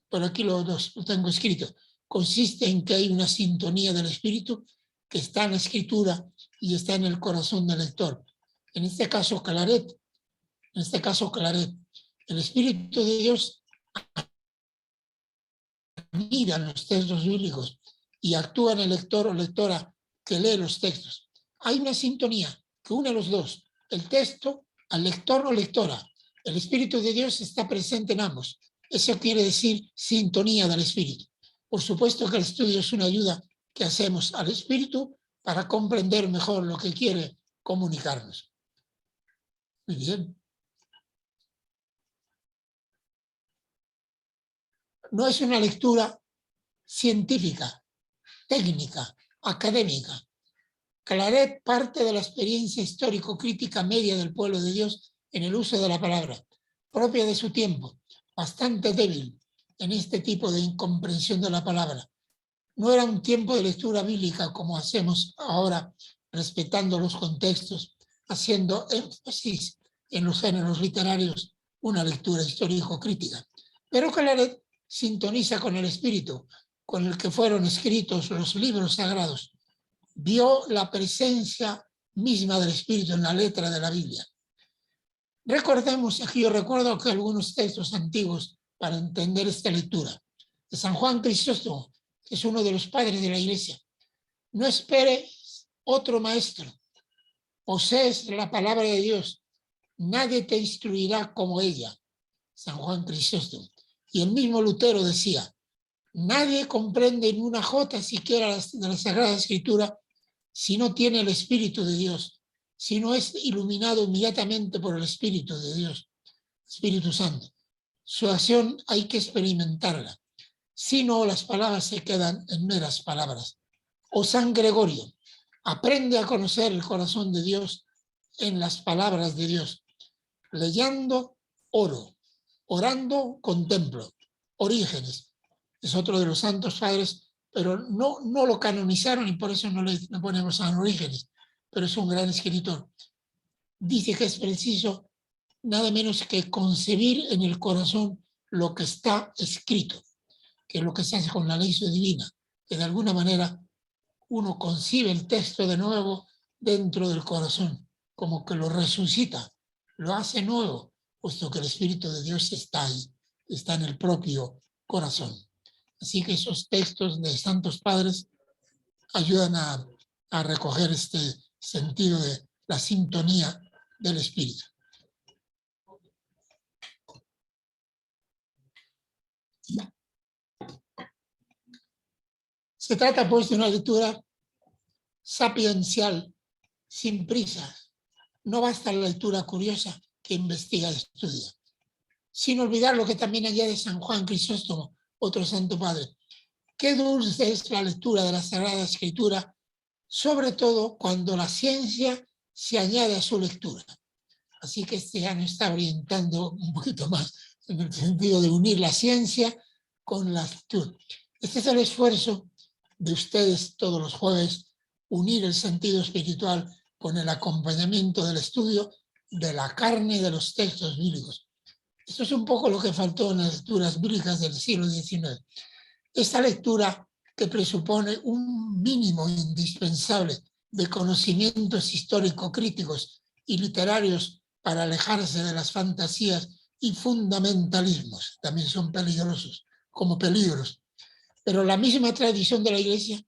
pero aquí lo tengo escrito. Consiste en que hay una sintonía del espíritu que está en la escritura y está en el corazón del lector. En este caso, Claret, el Espíritu de Dios mira los textos bíblicos y actúa en el lector o lectora que lee los textos. Hay una sintonía que une a los dos, el texto al lector o lectora. El Espíritu de Dios está presente en ambos. Eso quiere decir sintonía del Espíritu. Por supuesto que el estudio es una ayuda que hacemos al Espíritu para comprender mejor lo que quiere comunicarnos. Muy bien. No es una lectura científica, técnica, académica. Claret parte de la experiencia histórico-crítica media del pueblo de Dios en el uso de la palabra, propia de su tiempo, bastante débil en este tipo de incomprensión de la palabra. No era un tiempo de lectura bíblica como hacemos ahora, respetando los contextos, haciendo énfasis en los géneros literarios, una lectura histórico-crítica. Pero Claret sintoniza con el espíritu con el que fueron escritos los libros sagrados. Vio la presencia misma del espíritu en la letra de la Biblia. Recordemos, aquí yo recuerdo que algunos textos antiguos para entender esta lectura. De San Juan Crisóstomo, que es uno de los padres de la Iglesia. No esperes otro maestro. Posees la palabra de Dios. Nadie te instruirá como ella. San Juan Crisóstomo. Y el mismo Lutero decía, nadie comprende ni una jota siquiera de la Sagrada Escritura si no tiene el Espíritu de Dios, si no es iluminado inmediatamente por el Espíritu de Dios, Espíritu Santo. Su acción hay que experimentarla. Si no, las palabras se quedan en meras palabras. O San Gregorio, aprende a conocer el corazón de Dios en las palabras de Dios. Leyendo, oro. Orando, contemplo. Orígenes. Es otro de los santos padres, pero no lo canonizaron y por eso no le ponemos San Orígenes, pero es un gran escritor. Dice que es preciso nada menos que concebir en el corazón lo que está escrito, que es lo que se hace con la ley divina, que de alguna manera uno concibe el texto de nuevo dentro del corazón, como que lo resucita, lo hace nuevo, puesto que el Espíritu de Dios está ahí, está en el propio corazón. Así que esos textos de Santos Padres ayudan a recoger este sentido de la sintonía del Espíritu. Se trata pues de una lectura sapiencial, sin prisas. No basta la lectura curiosa que investiga y estudia. Sin olvidar lo que también añade San Juan Crisóstomo, otro santo padre. Qué dulce es la lectura de la Sagrada Escritura, sobre todo cuando la ciencia se añade a su lectura. Así que este año está orientando un poquito más en el sentido de unir la ciencia con la lectura. Este es el esfuerzo de ustedes todos los jueves, unir el sentido espiritual con el acompañamiento del estudio de la carne de los textos bíblicos. Esto es un poco lo que faltó en las lecturas bíblicas del siglo XIX. Esta lectura que presupone un mínimo indispensable de conocimientos histórico-críticos y literarios para alejarse de las fantasías y fundamentalismos, también son peligrosos, como peligros. Pero la misma tradición de la Iglesia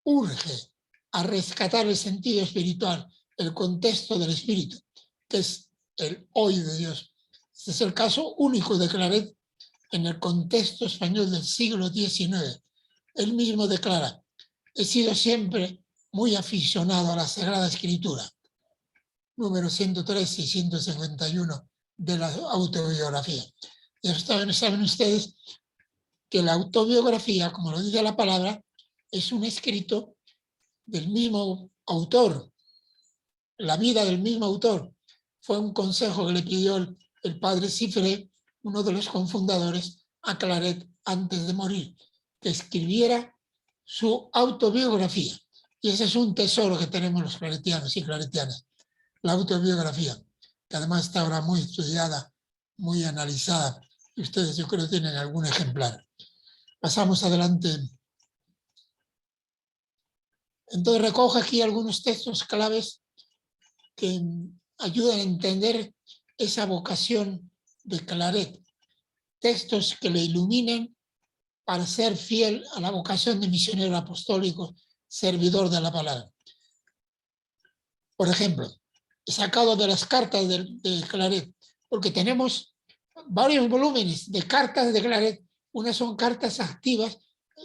urge a rescatar el sentido espiritual, el contexto del Espíritu, que es el hoy de Dios. Este es el caso único de Claret en el contexto español del siglo XIX. Él mismo declara: he sido siempre muy aficionado a la Sagrada Escritura. Número 113 y 151 de la autobiografía. Ya saben ustedes que la autobiografía, como lo dice la palabra, es un escrito del mismo autor, la vida del mismo autor. Fue un consejo que le pidió el padre Cifré, uno de los cofundadores, a Claret antes de morir, que escribiera su autobiografía. Y ese es un tesoro que tenemos los claretianos y claretianas, la autobiografía, que además está ahora muy estudiada, muy analizada, y ustedes yo creo tienen algún ejemplar. Pasamos adelante. Entonces recojo aquí algunos textos claves que ayudan a entender esa vocación de Claret. Textos que le iluminen para ser fiel a la vocación de misionero apostólico, servidor de la palabra. Por ejemplo, he sacado de las cartas de Claret, porque tenemos varios volúmenes de cartas de Claret. Unas son cartas activas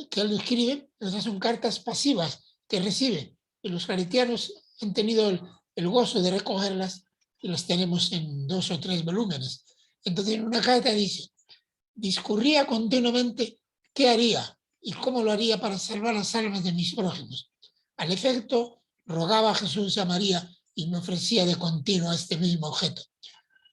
que él escribe, otras son cartas pasivas que recibe. Y los claretianos han tenido el gozo de recogerlas y las tenemos en 2 o 3 volúmenes. Entonces, en una carta dice: discurría continuamente qué haría y cómo lo haría para salvar las almas de mis prójimos. Al efecto, rogaba a Jesús y a María y me ofrecía de continuo este mismo objeto.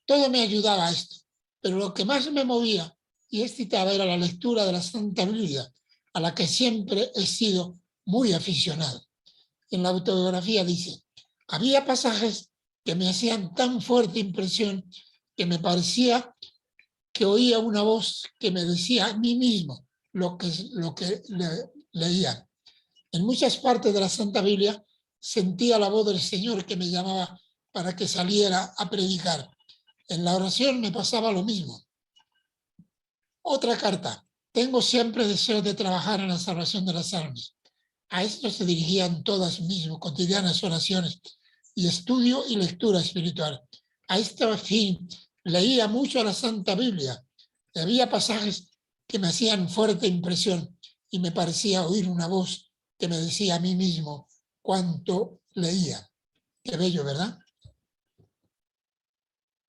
Todo me ayudaba a esto, pero lo que más me movía y excitaba era la lectura de la Santa Biblia, a la que siempre he sido muy aficionado. En la autobiografía dice: había pasajes que me hacían tan fuerte impresión que me parecía que oía una voz que me decía a mí mismo lo que leía. En muchas partes de la Santa Biblia sentía la voz del Señor que me llamaba para que saliera a predicar. En la oración me pasaba lo mismo. Otra carta: tengo siempre deseo de trabajar en la salvación de las almas. A esto se dirigían todas mis cotidianas oraciones y estudio y lectura espiritual. A este fin leía mucho la Santa Biblia. Había pasajes que me hacían fuerte impresión y me parecía oír una voz que me decía a mí mismo cuánto leía. Qué bello, ¿verdad?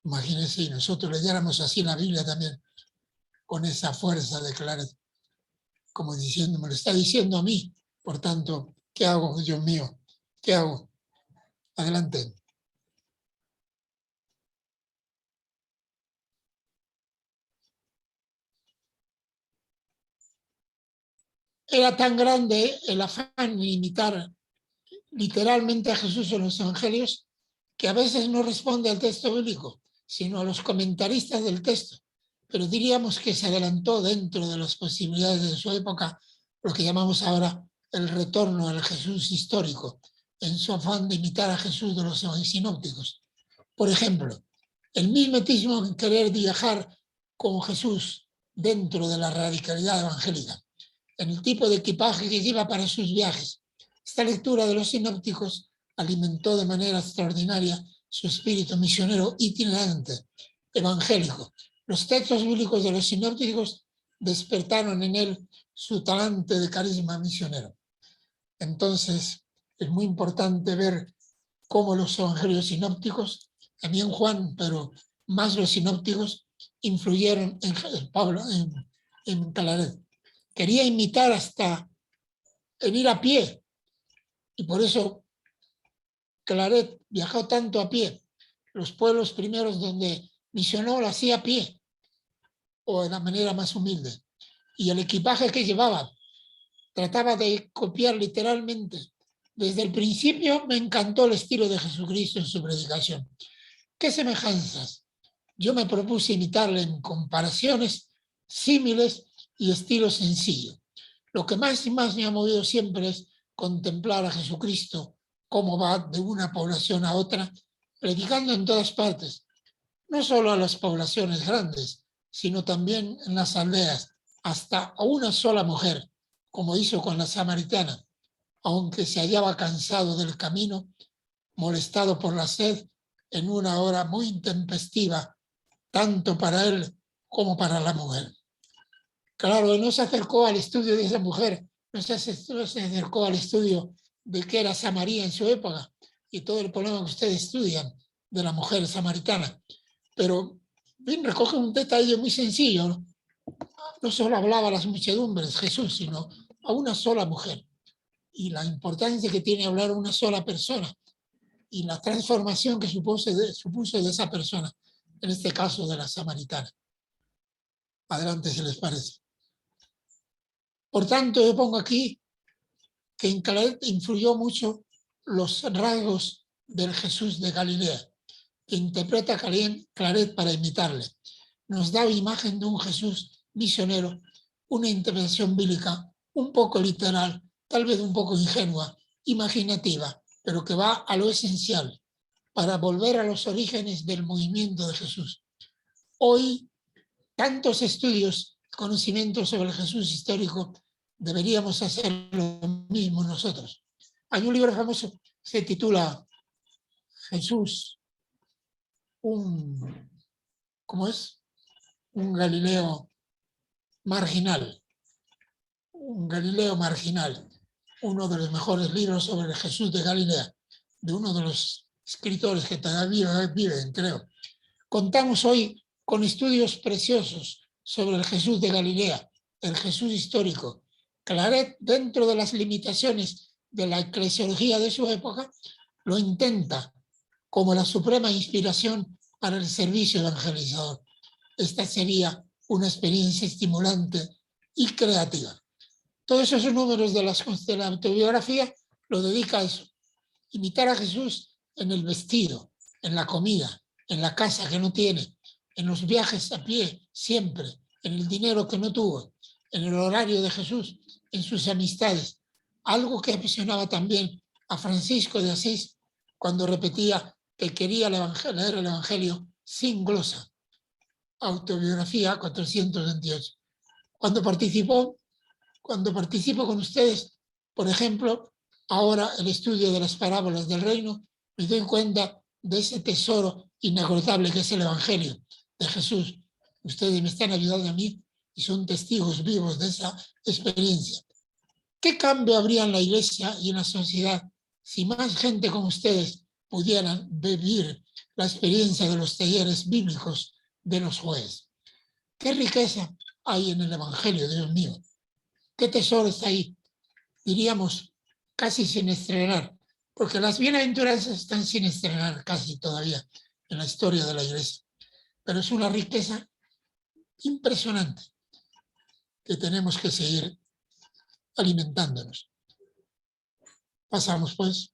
Imagínense si nosotros leyéramos así la Biblia también, con esa fuerza de Claret, como diciendo, me lo está diciendo a mí. Por tanto, ¿qué hago, Dios mío? ¿Qué hago? Adelante. Era tan grande el afán de imitar literalmente a Jesús en los evangelios que a veces no responde al texto bíblico, sino a los comentaristas del texto. Pero diríamos que se adelantó dentro de las posibilidades de su época, lo que llamamos ahora el retorno al Jesús histórico en su afán de imitar a Jesús de los sinópticos. Por ejemplo, el mimetismo en querer viajar con Jesús dentro de la radicalidad evangélica, en el tipo de equipaje que lleva para sus viajes. Esta lectura de los sinópticos alimentó de manera extraordinaria su espíritu misionero itinerante, evangélico. Los textos bíblicos de los sinópticos despertaron en él su talante de carisma misionero. Entonces, es muy importante ver cómo los evangelios sinópticos, también Juan, pero más los sinópticos, influyeron en Pablo, en Claret. Quería imitar hasta en ir a pie, y por eso Claret viajó tanto a pie. Los pueblos primeros donde misionó lo hacía a pie, o de la manera más humilde. Y el equipaje que llevaba trataba de copiar literalmente. Desde el principio me encantó el estilo de Jesucristo en su predicación. ¿Qué semejanzas? Yo me propuse imitarle en comparaciones, símiles y estilo sencillo. Lo que más y más me ha movido siempre es contemplar a Jesucristo, cómo va de una población a otra, predicando en todas partes, no solo a las poblaciones grandes, sino también en las aldeas, hasta a una sola mujer, como hizo con la samaritana, aunque se hallaba cansado del camino, molestado por la sed, en una hora muy intempestiva, tanto para él como para la mujer. Claro, él no se acercó al estudio de esa mujer, no se acercó al estudio de qué era Samaria en su época y todo el problema que ustedes estudian de la mujer samaritana. Pero bien, recoge un detalle muy sencillo, ¿no? No solo hablaba a las muchedumbres Jesús, sino a una sola mujer. Y la importancia que tiene hablar a una sola persona y la transformación que supuso de esa persona, en este caso de la samaritana. Adelante, si les parece. Por tanto, yo pongo aquí que en Claret influyó mucho los rasgos del Jesús de Galilea, que interpreta Claret para imitarle. Nos da imagen de un Jesús misionero, una interpretación bíblica un poco literal, tal vez un poco ingenua, imaginativa, pero que va a lo esencial para volver a los orígenes del movimiento de Jesús. Hoy, tantos estudios, conocimientos sobre el Jesús histórico, deberíamos hacer lo mismo nosotros. Hay un libro famoso, se titula Jesús, ¿cómo es? Un Galileo marginal. Un Galileo marginal. Uno de los mejores libros sobre el Jesús de Galilea, de uno de los escritores que todavía viven, creo. Contamos hoy con estudios preciosos sobre el Jesús de Galilea, el Jesús histórico. Claret, dentro de las limitaciones de la eclesiología de su época, lo intenta como la suprema inspiración para el servicio evangelizador. Esta sería una experiencia estimulante y creativa. Todos esos números de la autobiografía lo dedica a eso. Imitar a Jesús en el vestido, en la comida, en la casa que no tiene, en los viajes a pie, siempre, en el dinero que no tuvo, en el horario de Jesús, en sus amistades. Algo que apasionaba también a Francisco de Asís cuando repetía que quería leer el Evangelio sin glosa. Autobiografía 428. Cuando participo con ustedes, por ejemplo, ahora el estudio de las parábolas del reino, me doy cuenta de ese tesoro inagotable que es el Evangelio de Jesús. Ustedes me están ayudando a mí y son testigos vivos de esa experiencia. ¿Qué cambio habría en la iglesia y en la sociedad si más gente como ustedes pudieran vivir la experiencia de los talleres bíblicos de los jueves? ¿Qué riqueza hay en el Evangelio, Dios mío? ¿Qué tesoro está ahí? Diríamos, casi sin estrenar, porque las bienaventuranzas están sin estrenar casi todavía en la historia de la iglesia. Pero es una riqueza impresionante que tenemos que seguir alimentándonos. Pasamos, pues.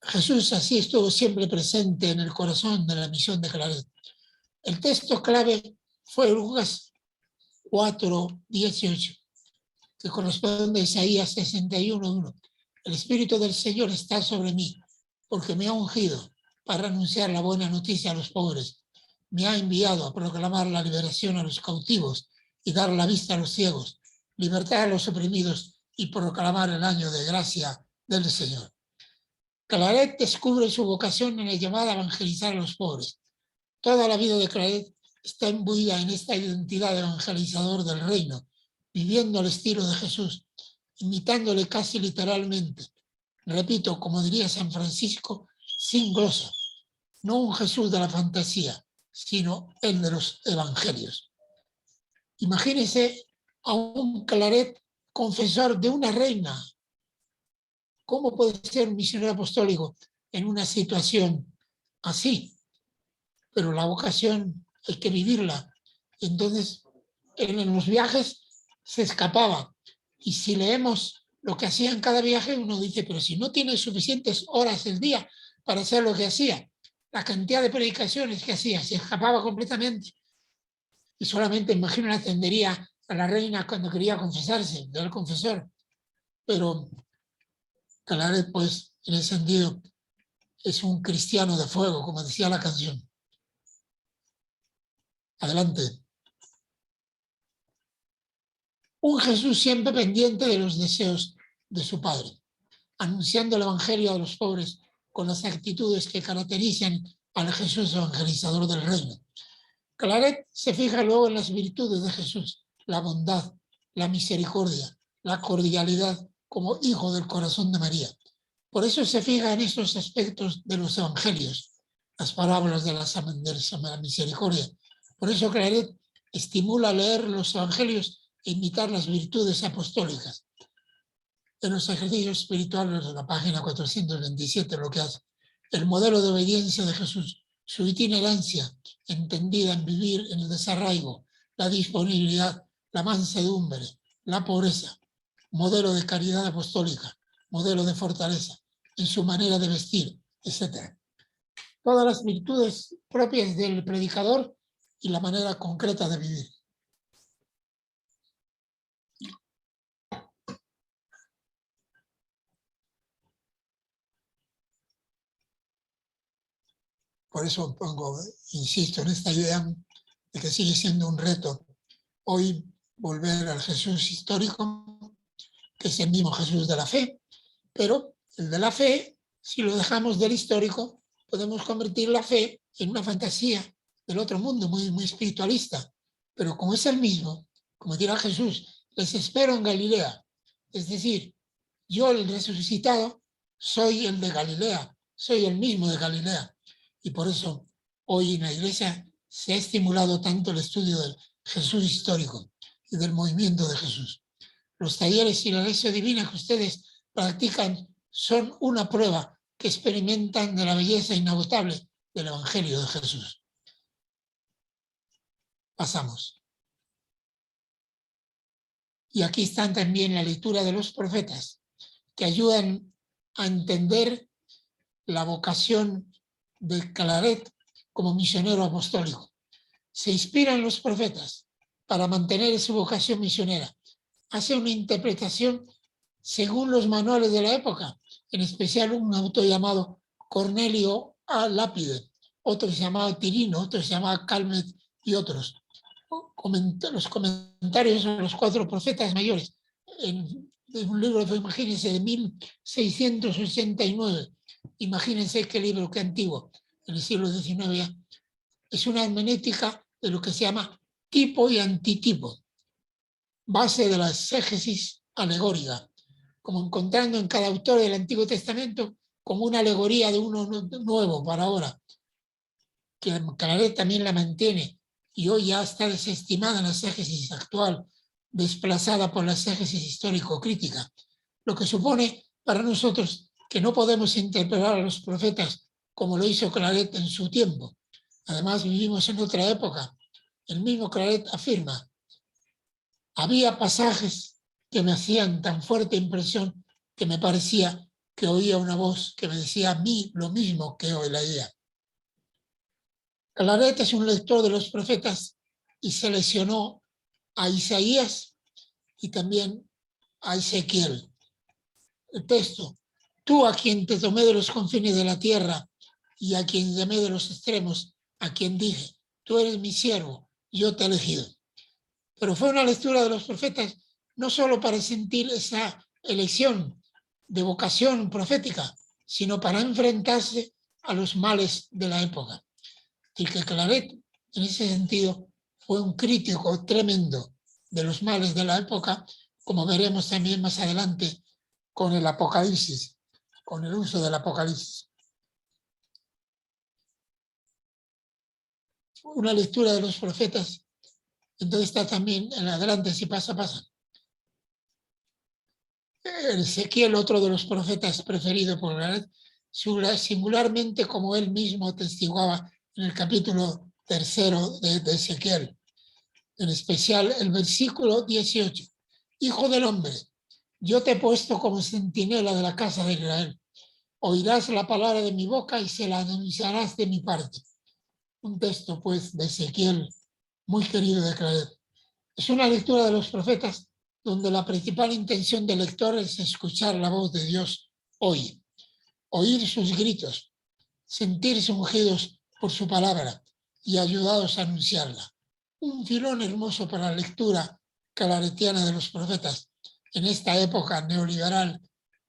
Jesús así estuvo siempre presente en el corazón de la misión de Claret. El texto clave fue Lucas 4:18, que corresponde a Isaías 61:1. El Espíritu del Señor está sobre mí, porque me ha ungido para anunciar la buena noticia a los pobres. Me ha enviado a proclamar la liberación a los cautivos y dar la vista a los ciegos, libertad a los oprimidos y proclamar el año de gracia del Señor. Claret descubre su vocación en la llamada a evangelizar a los pobres. Toda la vida de Claret está imbuida en esta identidad de evangelizador del reino, viviendo al estilo de Jesús, imitándole casi literalmente. Repito, como diría San Francisco, sin glosa. No un Jesús de la fantasía, sino el de los evangelios. Imagínense a un Claret confesor de una reina. ¿Cómo puede ser un misionero apostólico en una situación así? Pero la vocación hay que vivirla. Entonces, en los viajes se escapaba. Y si leemos lo que hacía en cada viaje, uno dice, pero si no tiene suficientes horas el día para hacer lo que hacía, la cantidad de predicaciones que hacía, se escapaba completamente. Y solamente, imagino, atendería a la reina cuando quería confesarse, del confesor. Pero Claret, pues, en ese sentido, es un cristiano de fuego, como decía la canción. Adelante. Un Jesús siempre pendiente de los deseos de su Padre, anunciando el Evangelio a los pobres con las actitudes que caracterizan al Jesús evangelizador del reino. Claret se fija luego en las virtudes de Jesús, la bondad, la misericordia, la cordialidad como hijo del corazón de María. Por eso se fija en estos aspectos de los evangelios, las parábolas de la misericordia. Por eso Claret estimula a leer los evangelios e imitar las virtudes apostólicas. En los ejercicios espirituales de la página 427 lo que hace, el modelo de obediencia de Jesús, su itinerancia entendida en vivir en el desarraigo, la disponibilidad, la mansedumbre, la pobreza, modelo de caridad apostólica, modelo de fortaleza, en su manera de vestir, etc. Todas las virtudes propias del predicador y la manera concreta de vivir. Por eso insisto en esta idea de que sigue siendo un reto hoy volver al Jesús histórico, que es el mismo Jesús de la fe, pero el de la fe, si lo dejamos del histórico, podemos convertir la fe en una fantasía del otro mundo, muy, muy espiritualista. Pero como es el mismo, como dirá Jesús, les espero en Galilea. Es decir, yo el resucitado soy el de Galilea, soy el mismo de Galilea. Y por eso hoy en la Iglesia se ha estimulado tanto el estudio del Jesús histórico y del movimiento de Jesús. Los talleres y la lección divina que ustedes practican son una prueba que experimentan de la belleza inagotable del Evangelio de Jesús. Pasamos. Y aquí están también la lectura de los profetas, que ayudan a entender la vocación de Claret como misionero apostólico. Se inspira en los profetas para mantener su vocación misionera. Hace una interpretación según los manuales de la época, en especial un autor llamado Cornelio A. Lápide, otro se llamaba Tirino, otro se llamaba Calmet y otros. Los comentarios sobre los 4 profetas mayores en un libro, imagínense, de 1689. Imagínense qué libro, qué antiguo, en el siglo XIX ya. Es una hermenéutica de lo que se llama tipo y antitipo, base de la exégesis alegórica, como encontrando en cada autor del Antiguo Testamento como una alegoría de uno nuevo para ahora, que Claret también la mantiene y hoy ya está desestimada en la exégesis actual, desplazada por la exégesis histórico-crítica, lo que supone para nosotros que no podemos interpretar a los profetas como lo hizo Claret en su tiempo. Además, vivimos en otra época. El mismo Claret afirma: había pasajes que me hacían tan fuerte impresión que me parecía que oía una voz que me decía a mí lo mismo que hoy leía. Claret es un lector de los profetas y seleccionó a Isaías y también a Ezequiel. El texto: tú, a quien te tomé de los confines de la tierra y a quien llamé de los extremos, a quien dije, tú eres mi siervo, yo te he elegido. Pero fue una lectura de los profetas no solo para sentir esa elección de vocación profética, sino para enfrentarse a los males de la época. Y que Claret, en ese sentido, fue un crítico tremendo de los males de la época, como veremos también más adelante con el Apocalipsis, con el uso del Apocalipsis. Una lectura de los profetas, entonces está también en adelante, si pasa. Ezequiel, otro de los profetas preferidos por Claret, singularmente como él mismo atestiguaba en el capítulo 3 de Ezequiel, en especial el versículo 18. Hijo del hombre, yo te he puesto como centinela de la casa de Israel. Oirás la palabra de mi boca y se la anunciarás de mi parte. Un texto, pues, de Ezequiel, muy querido de Claret. Es una lectura de los profetas donde la principal intención del lector es escuchar la voz de Dios hoy, oír sus gritos, sentirse ungidos por su palabra y ayudados a anunciarla. Un filón hermoso para la lectura claretiana de los profetas en esta época neoliberal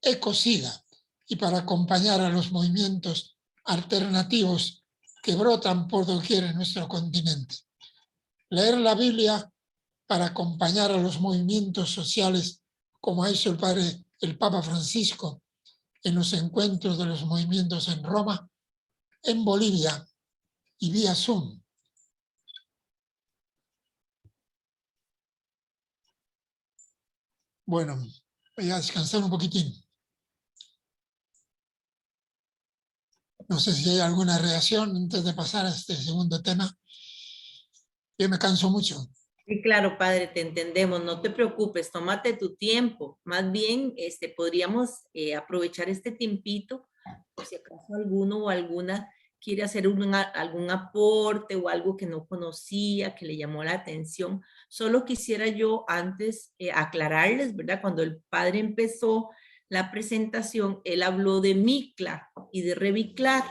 ecocida y para acompañar a los movimientos alternativos que brotan por doquier en nuestro continente. Leer la Biblia para acompañar a los movimientos sociales, como ha hecho el Papa Francisco en los encuentros de los movimientos en Roma, en Bolivia y vía Zoom. Bueno, voy a descansar un poquitín. No sé si hay alguna reacción antes de pasar a este segundo tema. Yo me canso mucho. Sí, claro, padre, te entendemos, no te preocupes, tómate tu tiempo. Más bien, podríamos aprovechar este tiempito, por si acaso alguno o alguna quiere hacer algún aporte o algo que no conocía, que le llamó la atención. Solo quisiera yo antes aclararles, ¿verdad? Cuando el padre empezó la presentación, él habló de Mikla y de Reviclar.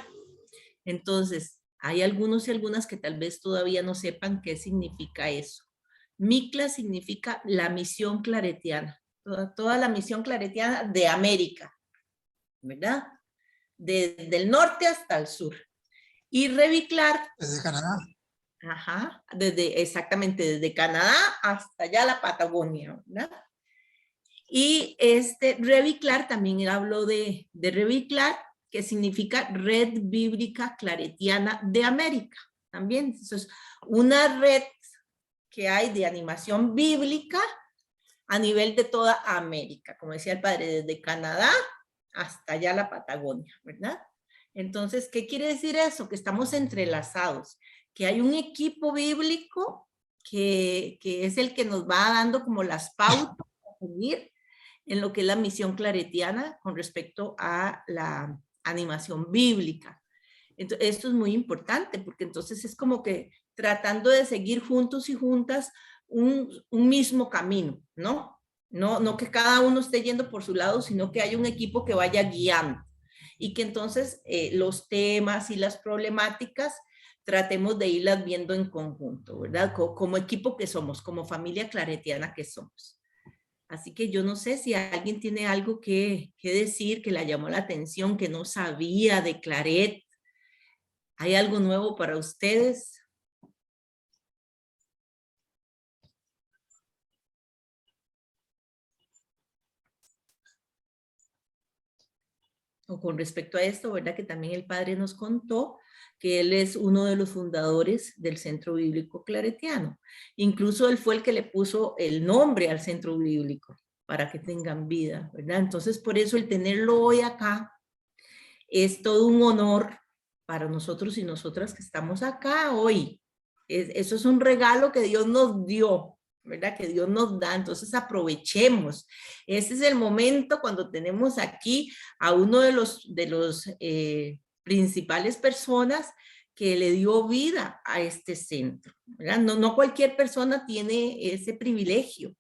Entonces, hay algunos y algunas que tal vez todavía no sepan qué significa eso. Mikla significa la misión claretiana, toda la misión claretiana de América, ¿verdad? Desde el norte hasta el sur. Y Reviclar. Desde Canadá. Ajá, exactamente, desde Canadá hasta allá la Patagonia, ¿verdad? Y Reviclar, también habló de Reviclar, que significa Red Bíblica Claretiana de América. También, eso es una red que hay de animación bíblica a nivel de toda América, como decía el padre, desde Canadá hasta allá la Patagonia, ¿verdad? Entonces, ¿qué quiere decir eso? Que estamos entrelazados, que hay un equipo bíblico que es el que nos va dando como las pautas a seguir en lo que es la misión claretiana con respecto a la animación bíblica. Entonces, esto es muy importante porque entonces es como que tratando de seguir juntos y juntas un mismo camino, ¿no? No que cada uno esté yendo por su lado, sino que hay un equipo que vaya guiando y que entonces los temas y las problemáticas tratemos de irlas viendo en conjunto, ¿verdad? Como equipo que somos, como familia claretiana que somos. Así que yo no sé si alguien tiene algo que decir, que le llamó la atención, que no sabía de Claret. ¿Hay algo nuevo para ustedes? O con respecto a esto, ¿verdad? Que también el padre nos contó que él es uno de los fundadores del Centro Bíblico Claretiano. Incluso él fue el que le puso el nombre al Centro Bíblico para que tengan vida, ¿verdad? Entonces, por eso el tenerlo hoy acá es todo un honor para nosotros y nosotras que estamos acá hoy. Eso es un regalo que Dios nos dio, ¿verdad? Que Dios nos da, entonces aprovechemos. Ese es el momento cuando tenemos aquí a uno de los principales personas que le dio vida a este centro, ¿verdad? No cualquier persona tiene ese privilegio.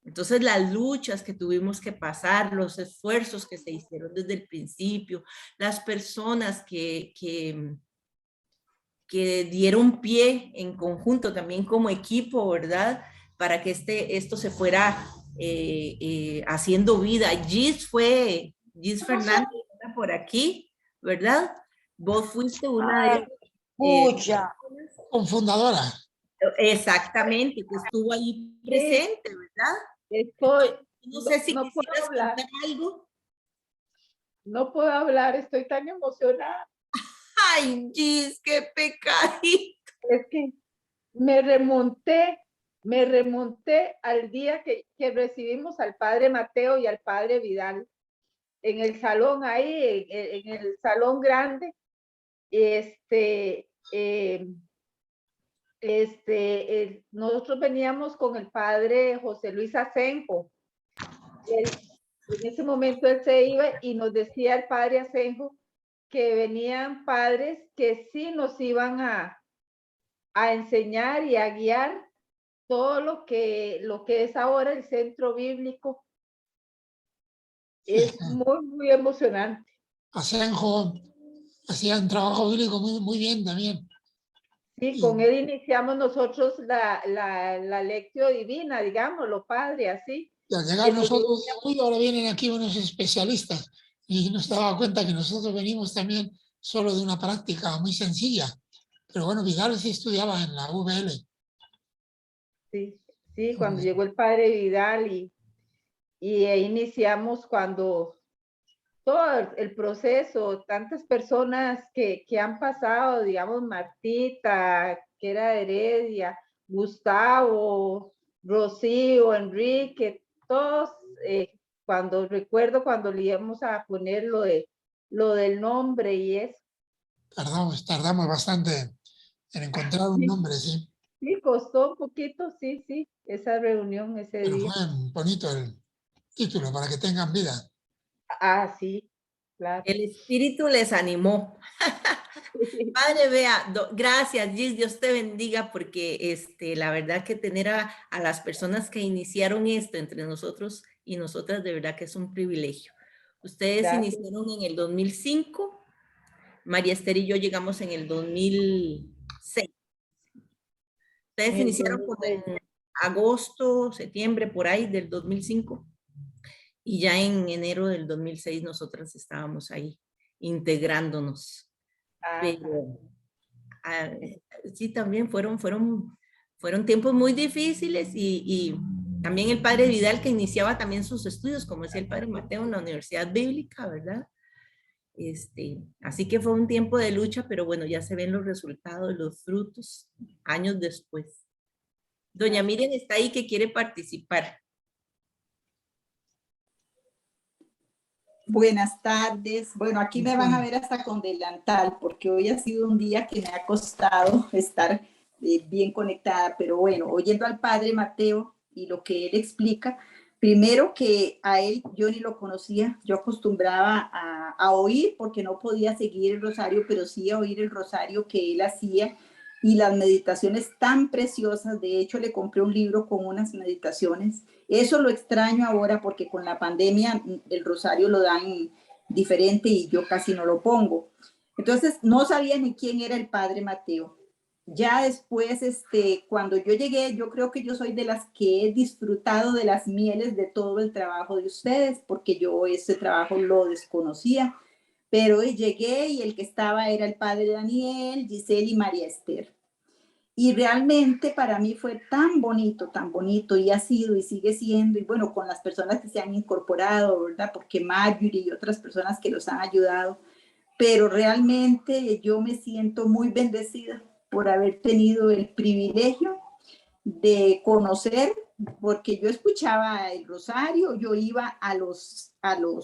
Entonces las luchas que tuvimos que pasar, los esfuerzos que se hicieron desde el principio, las personas que dieron pie en conjunto, también como equipo, ¿verdad? Para que esto se fuera haciendo vida. Gis Fernández por aquí, ¿verdad? Vos fuiste una de ellas. Pucha. Confundadora. Exactamente, que estuvo ahí presente, ¿verdad? Estoy, No sé si no puedo quisieras hablar. contar algo. No puedo hablar, estoy tan emocionada. Ay, Gis, qué pecadito. Es que me remonté al día que recibimos al padre Mateo y al padre Vidal en el salón ahí, en el salón grande. Nosotros veníamos con el padre José Luis Asenjo. En ese momento él se iba y nos decía el padre Asenjo que venían padres que sí nos iban a enseñar y a guiar todo lo que es ahora el centro bíblico. Es muy emocionante. Asenjo hacía un trabajo bíblico muy bien también. Sí, con él iniciamos nosotros la lección divina, digámoslo, padre, así. Y al llegar nosotros, uy, ahora vienen aquí unos especialistas, y nos daba cuenta que nosotros venimos también solo de una práctica muy sencilla. Pero bueno, Vidal sí estudiaba en la VL. Sí, cuando llegó el padre Vidal y ahí iniciamos cuando todo el proceso, tantas personas que han pasado, digamos, Martita, que era de Heredia, Gustavo, Rocío, Enrique, todos, recuerdo cuando le íbamos a poner lo del nombre y eso. Tardamos bastante en encontrar un nombre, sí. Sí, costó un poquito, sí, esa reunión ese Pero día. fue bonito el título, para que tengan vida. Ah, sí, claro. El espíritu les animó. Padre, vea, gracias, Gis, Dios te bendiga, porque la verdad que tener a las personas que iniciaron esto entre nosotros y nosotras, de verdad que es un privilegio. Ustedes Gracias. iniciaron en el 2005, María Esther y yo llegamos en el 2006. Ustedes iniciaron como en agosto, septiembre, por ahí del 2005, y ya en enero del 2006 nosotras estábamos ahí integrándonos. Pero sí, también fueron tiempos muy difíciles y también el padre Vidal, que iniciaba también sus estudios, como decía el padre Mateo, en la Universidad Bíblica, ¿verdad? Así que fue un tiempo de lucha, pero bueno, ya se ven los resultados, los frutos, años después. Doña Miriam está ahí, que quiere participar. Buenas tardes. Bueno, aquí me van a ver hasta con delantal, porque hoy ha sido un día que me ha costado estar bien conectada, pero bueno, oyendo al padre Mateo y lo que él explica, primero que a él yo ni lo conocía, yo acostumbraba a oír, porque no podía seguir el rosario, pero sí a oír el rosario que él hacía y las meditaciones tan preciosas. De hecho, le compré un libro con unas meditaciones. Eso lo extraño ahora, porque con la pandemia el rosario lo dan diferente y yo casi no lo pongo. Entonces, no sabía ni quién era el padre Mateo. Ya después, cuando yo llegué, yo creo que yo soy de las que he disfrutado de las mieles de todo el trabajo de ustedes, porque yo este trabajo lo desconocía, pero llegué y el que estaba era el padre Daniel, Giselle y María Esther. Y realmente para mí fue tan bonito, y ha sido y sigue siendo, y bueno, con las personas que se han incorporado, ¿verdad? Porque Marjorie y otras personas que los han ayudado, pero realmente yo me siento muy bendecida por haber tenido el privilegio de conocer, porque yo escuchaba el rosario, yo iba a los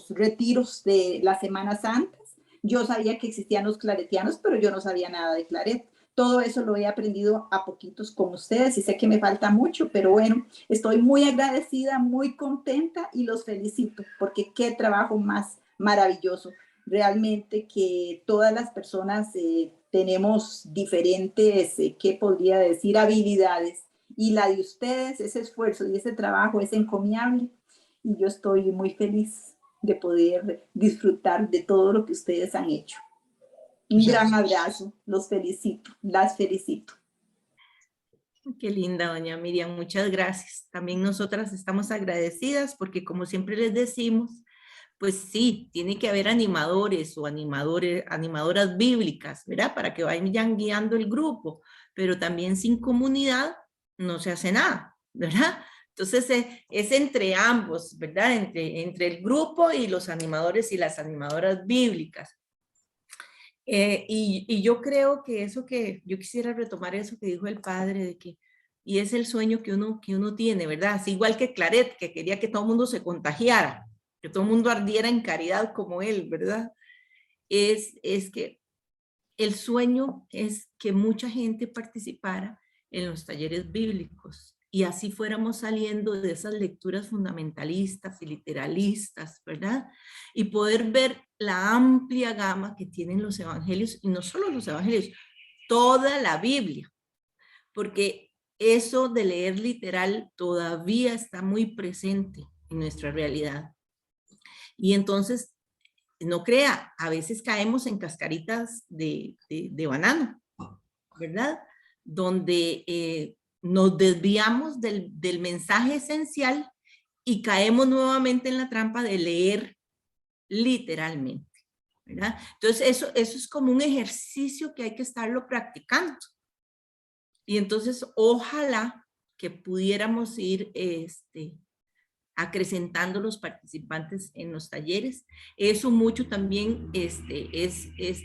retiros de las Semanas Santas, yo sabía que existían los claretianos, pero yo no sabía nada de claret. Todo eso lo he aprendido a poquitos con ustedes y sé que me falta mucho, pero bueno, estoy muy agradecida, muy contenta y los felicito, porque qué trabajo más maravilloso. Realmente que todas las personas tenemos diferentes, ¿qué podría decir? Habilidades. Y la de ustedes, ese esfuerzo y ese trabajo es encomiable. Y yo estoy muy feliz de poder disfrutar de todo lo que ustedes han hecho. Un Muchas gran gracias. abrazo, los felicito, las felicito. Qué linda, doña Miriam, muchas gracias. También nosotras estamos agradecidas porque como siempre les decimos, pues sí, tiene que haber animadores o animadoras bíblicas, ¿verdad? Para que vayan guiando el grupo, pero también sin comunidad no se hace nada, ¿verdad? Entonces es entre ambos, ¿verdad? Entre el grupo y los animadores y las animadoras bíblicas. Y yo creo que yo quisiera retomar eso que dijo el padre, de que, y es el sueño que uno tiene, ¿verdad? Así igual que Claret, que quería que todo el mundo se contagiara, que todo el mundo ardiera en caridad como él, ¿verdad? Es que el sueño es que mucha gente participara en los talleres bíblicos y así fuéramos saliendo de esas lecturas fundamentalistas y literalistas, ¿verdad? Y poder ver la amplia gama que tienen los evangelios, y no solo los evangelios, toda la Biblia, porque eso de leer literal todavía está muy presente en nuestra realidad. Y entonces, no crea, a veces caemos en cascaritas de banano, ¿verdad? Donde nos desviamos del mensaje esencial y caemos nuevamente en la trampa de leer literalmente, ¿verdad? Entonces eso es como un ejercicio que hay que estarlo practicando. Y entonces ojalá que pudiéramos ir acrecentando los participantes en los talleres. Eso mucho también es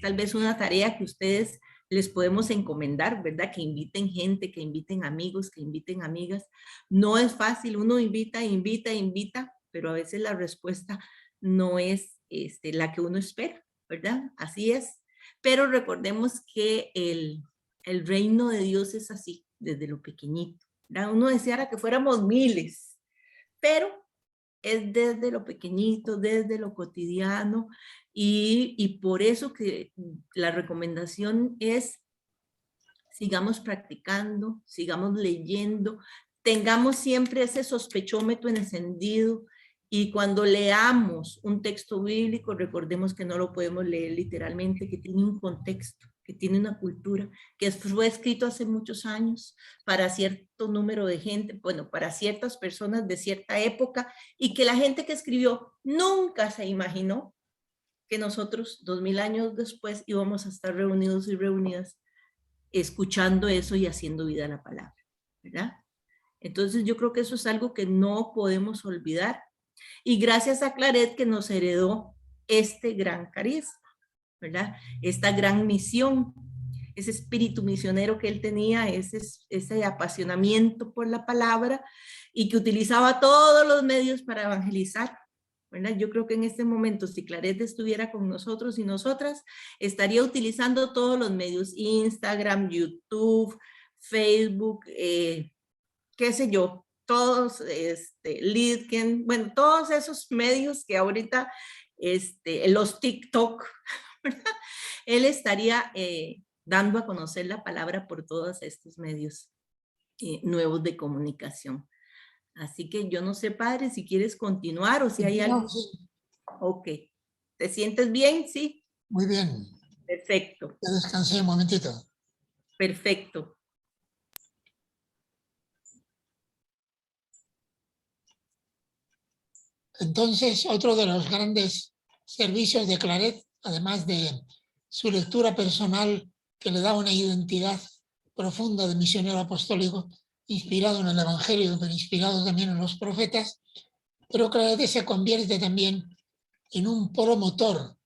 tal vez una tarea que ustedes les podemos encomendar, ¿verdad? Que inviten gente, que inviten amigos, que inviten amigas. No es fácil, uno invita, pero a veces la respuesta no es la que uno espera, ¿verdad? Así es. Pero recordemos que el reino de Dios es así, desde lo pequeñito, ¿verdad? Uno deseara que fuéramos miles, pero es desde lo pequeñito, desde lo cotidiano, y por eso que la recomendación es sigamos practicando, sigamos leyendo, tengamos siempre ese sospechómetro encendido, y cuando leamos un texto bíblico, recordemos que no lo podemos leer literalmente, que tiene un contexto, que tiene una cultura, que fue escrito hace muchos años para cierto número de gente, bueno, para ciertas personas de cierta época, y que la gente que escribió nunca se imaginó que nosotros 2000 años después íbamos a estar reunidos y reunidas escuchando eso y haciendo vida a la palabra, ¿verdad? Entonces yo creo que eso es algo que no podemos olvidar, y gracias a Claret que nos heredó este gran carisma, ¿verdad? Esta gran misión, ese espíritu misionero que él tenía, ese apasionamiento por la palabra, y que utilizaba todos los medios para evangelizar, ¿verdad? Yo creo que en este momento, si Claret estuviera con nosotros y nosotras, estaría utilizando todos los medios, Instagram, YouTube, Facebook, qué sé yo, todos, LinkedIn, bueno, todos esos medios que ahorita, los TikTok, ¿verdad? Él estaría dando a conocer la palabra por todos estos medios nuevos de comunicación. Así que yo no sé, padre, si quieres continuar o si hay algo. Ok. ¿Te sientes bien? Sí. Muy bien. Perfecto. Ya descansé un momentito. Perfecto. Entonces, otro de los grandes servicios de Claret, además de su lectura personal que le da una identidad profunda de misionero apostólico, inspirado en el Evangelio, pero inspirado también en los profetas, pero Claret se convierte también en un promotor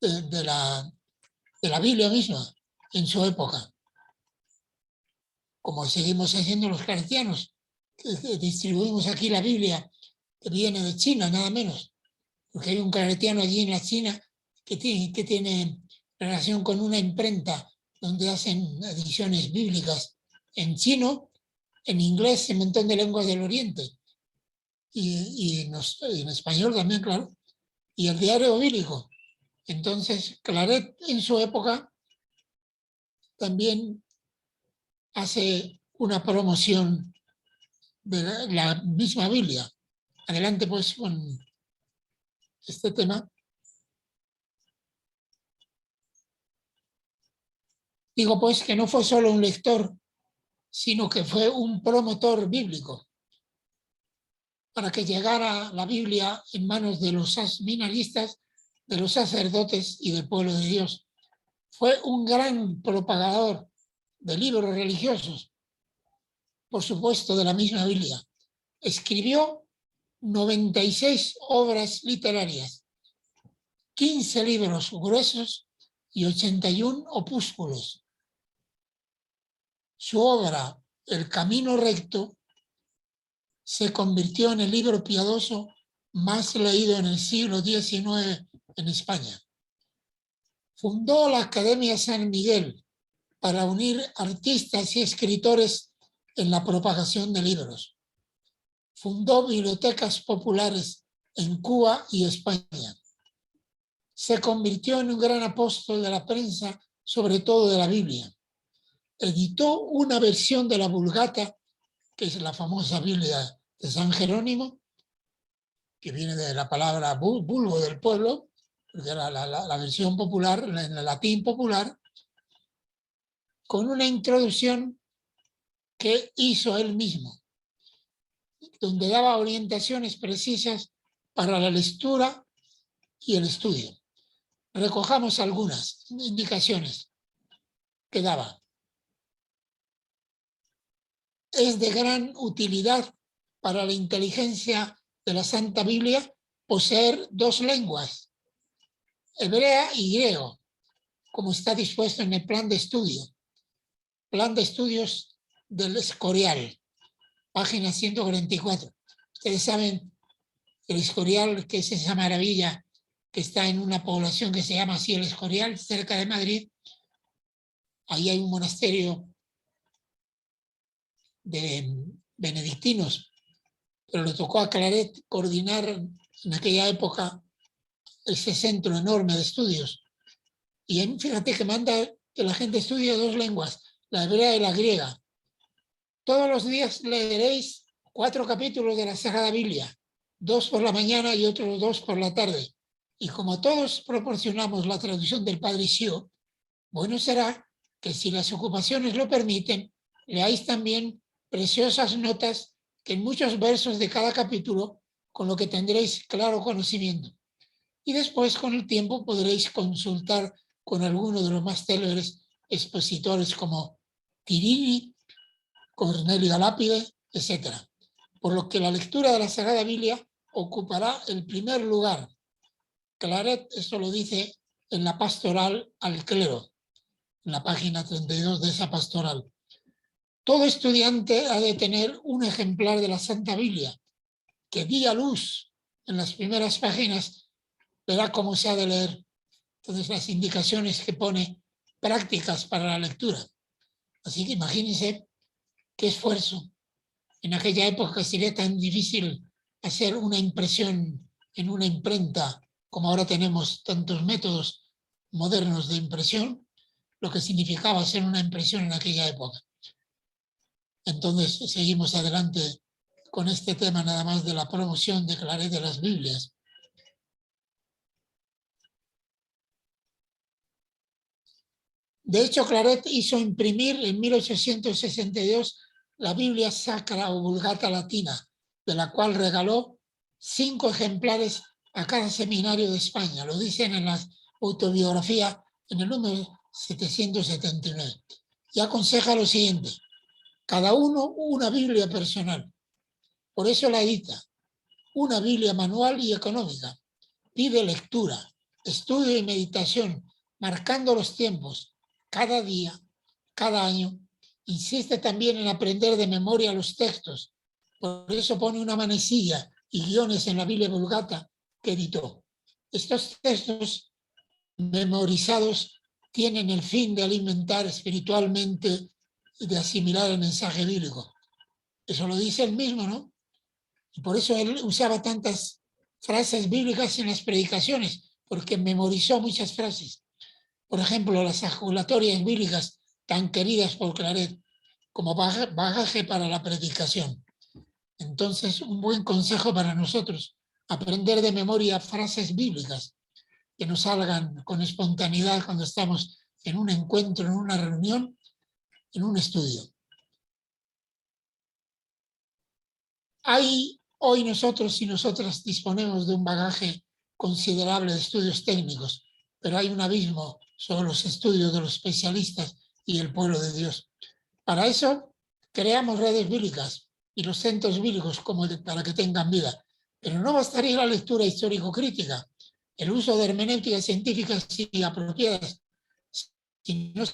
de la Biblia misma en su época, como seguimos haciendo los claretianos, que distribuimos aquí la Biblia que viene de China, nada menos, porque hay un claretiano allí en la China que tiene relación con una imprenta donde hacen ediciones bíblicas en chino, en inglés, en un montón de lenguas del Oriente, y en español también, claro, y el diario bíblico. Entonces, Claret en su época también hace una promoción de la misma Biblia. Adelante pues con este tema. Digo pues que no fue solo un lector, sino que fue un promotor bíblico para que llegara la Biblia en manos de los seminaristas, de los sacerdotes y del pueblo de Dios. Fue un gran propagador de libros religiosos, por supuesto de la misma Biblia. Escribió 96 obras literarias, 15 libros gruesos y 81 opúsculos. Su obra, El Camino Recto, se convirtió en el libro piadoso más leído en el siglo XIX en España. Fundó la Academia San Miguel para unir artistas y escritores en la propagación de libros. Fundó bibliotecas populares en Cuba y España. Se convirtió en un gran apóstol de la prensa, sobre todo de la Biblia. Editó una versión de la Vulgata, que es la famosa Biblia de San Jerónimo, que viene de la palabra vulgo del pueblo, porque era la versión popular, en el latín popular, con una introducción que hizo él mismo, donde daba orientaciones precisas para la lectura y el estudio. Recojamos algunas indicaciones que daba. Es de gran utilidad para la inteligencia de la Santa Biblia poseer 2 lenguas, hebrea y griego, como está dispuesto en el plan de estudio. Plan de estudios del Escorial, página 144. Ustedes saben el Escorial, que es esa maravilla que está en una población que se llama así el Escorial, cerca de Madrid. Ahí hay un monasterio de benedictinos, pero le tocó a Claret coordinar en aquella época ese centro enorme de estudios. Y fíjate que manda que la gente estudie 2 lenguas, la hebrea y la griega. Todos los días leeréis 4 capítulos de la Sagrada Biblia, 2 por la mañana y otros 2 por la tarde. Y como todos proporcionamos la traducción del Padre Sio, bueno será que si las ocupaciones lo permiten, leáis también preciosas notas que en muchos versos de cada capítulo, con lo que tendréis claro conocimiento. Y después, con el tiempo, podréis consultar con alguno de los más célebres expositores como Quirini, Cornelio Lápide, etc. Por lo que la lectura de la Sagrada Biblia ocupará el primer lugar. Claret esto lo dice en la pastoral al clero, en la página 32 de esa pastoral. Todo estudiante ha de tener un ejemplar de la Santa Biblia, que día luz en las primeras páginas, verá cómo se ha de leer. Entonces las indicaciones que pone prácticas para la lectura. Así que imagínense qué esfuerzo. En aquella época sería tan difícil hacer una impresión en una imprenta, como ahora tenemos tantos métodos modernos de impresión, lo que significaba hacer una impresión en aquella época. Entonces seguimos adelante con este tema nada más de la promoción de Claret de las Biblias. De hecho, Claret hizo imprimir en 1862 la Biblia Sacra o Vulgata Latina, de la cual regaló 5 ejemplares a cada seminario de España. Lo dicen en la autobiografía en el número 779. Y aconseja lo siguiente: cada uno una Biblia personal. Por eso la edita. Una Biblia manual y económica. Pide lectura, estudio y meditación, marcando los tiempos, cada día, cada año. Insiste también en aprender de memoria los textos. Por eso pone una manecilla y guiones en la Biblia Vulgata que editó. Estos textos memorizados tienen el fin de alimentar espiritualmente y de asimilar el mensaje bíblico. Eso lo dice él mismo, ¿no? Y por eso él usaba tantas frases bíblicas en las predicaciones, porque memorizó muchas frases. Por ejemplo, las ejaculatorias bíblicas tan queridas por Claret como bagaje para la predicación. Entonces, un buen consejo para nosotros, aprender de memoria frases bíblicas que nos salgan con espontaneidad cuando estamos en un encuentro, en una reunión, en un estudio. Hoy nosotros y nosotras disponemos de un bagaje considerable de estudios técnicos, pero hay un abismo sobre los estudios de los especialistas y el pueblo de Dios. Para eso, creamos redes bíblicas y los centros bíblicos para que tengan vida. Pero no bastaría la lectura histórico-crítica, el uso de hermenéuticas científicas y apropiadas, si no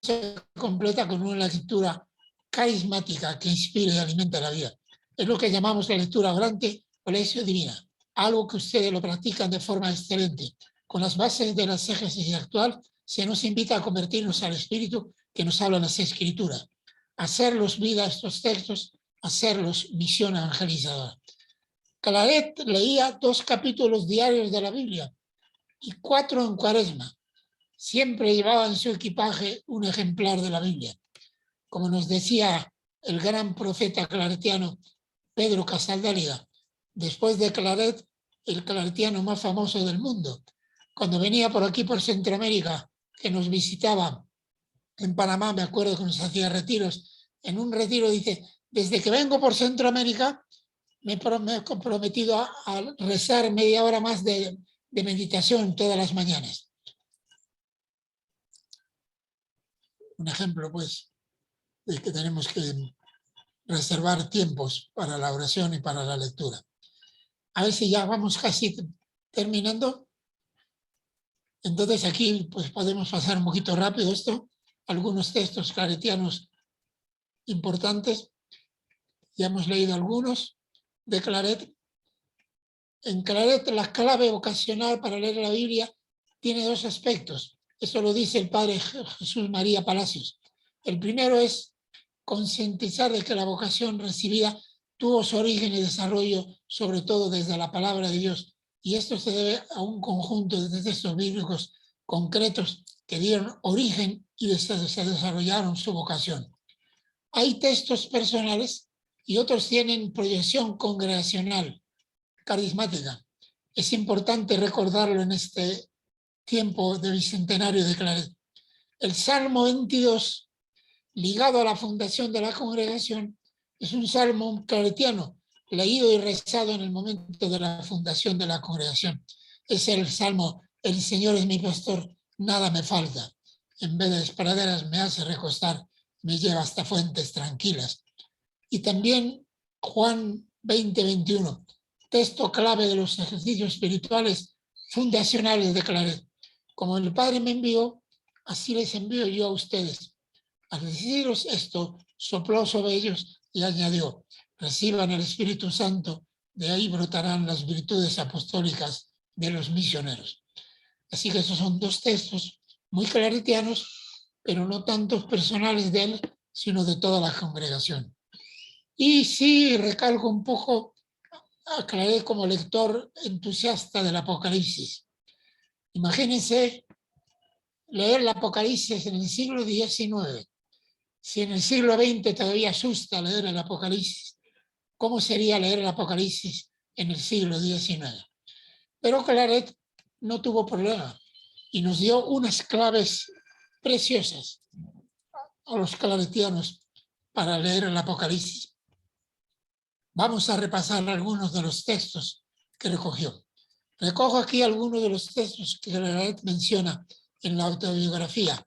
se completa con una lectura carismática que inspire y alimente la vida. Es lo que llamamos la lectura orante o lección divina, algo que ustedes lo practican de forma excelente. Con las bases de la exégesis actual, se nos invita a convertirnos al espíritu que nos habla en las escrituras, hacerlos vida estos textos, hacerlos misión evangelizadora. Claret leía 2 capítulos diarios de la Biblia y 4 en Cuaresma. Siempre llevaba en su equipaje un ejemplar de la Biblia. Como nos decía el gran profeta claretiano Pedro Casaldáliga, después de Claret, el claretiano más famoso del mundo. Cuando venía por aquí, por Centroamérica, que nos visitaba en Panamá, me acuerdo que nos hacía retiros. En un retiro dice, desde que vengo por Centroamérica, me he comprometido a rezar media hora más de meditación todas las mañanas. Un ejemplo, pues, de que tenemos que reservar tiempos para la oración y para la lectura. A ver si ya vamos casi terminando. Entonces aquí pues podemos pasar un poquito rápido esto. Algunos textos claretianos importantes. Ya hemos leído algunos de Claret. En Claret la clave vocacional para leer la Biblia tiene 2 aspectos. Eso lo dice el padre Jesús María Palacios. El primero es concientizar de que la vocación recibida tuvo su origen y desarrollo sobre todo desde la palabra de Dios, y esto se debe a un conjunto de textos bíblicos concretos que dieron origen y se desarrollaron su vocación. Hay textos personales y otros tienen proyección congregacional, carismática. Es importante recordarlo en este tiempo de bicentenario de Claret. El Salmo 22, ligado a la fundación de la congregación, es un salmo claretiano, leído y rezado en el momento de la fundación de la congregación. Es el salmo, el Señor es mi pastor, nada me falta. En vez de praderas me hace recostar, me lleva hasta fuentes tranquilas. Y también Juan 20:21, texto clave de los ejercicios espirituales fundacionales de Claret. Como el Padre me envió, así les envío yo a ustedes. Al deciros esto, sopló sobre ellos y añadió, reciban el Espíritu Santo, de ahí brotarán las virtudes apostólicas de los misioneros. Así que esos son 2 textos muy claretianos, pero no tantos personales de él, sino de toda la congregación. Y sí, recalco un poco, aclaré como lector entusiasta del Apocalipsis. Imagínense leer el Apocalipsis en el siglo XIX. Si en el siglo XX todavía asusta leer el Apocalipsis, ¿cómo sería leer el Apocalipsis en el siglo XIX? Pero Claret no tuvo problema y nos dio unas claves preciosas a los claretianos para leer el Apocalipsis. Vamos a repasar algunos de los textos que recogió. Recojo aquí algunos de los textos que Claret menciona en la autobiografía.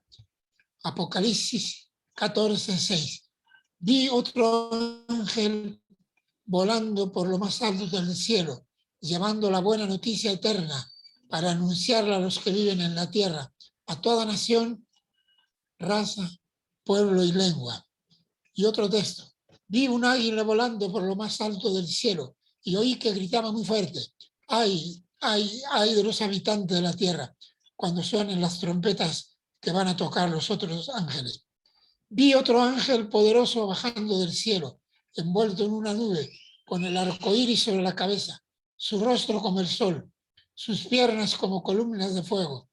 Apocalipsis 14:6. Vi otro ángel volando por lo más alto del cielo, llevando la buena noticia eterna para anunciarla a los que viven en la tierra, a toda nación, raza, pueblo y lengua. Y otro texto. Vi un águila volando por lo más alto del cielo y oí que gritaba muy fuerte, ¡ay, ay, ay de los habitantes de la tierra! Cuando suenen las trompetas que van a tocar los otros ángeles. Vi otro ángel poderoso bajando del cielo, envuelto en una nube, con el arco iris sobre la cabeza, su rostro como el sol, sus piernas como columnas de fuego.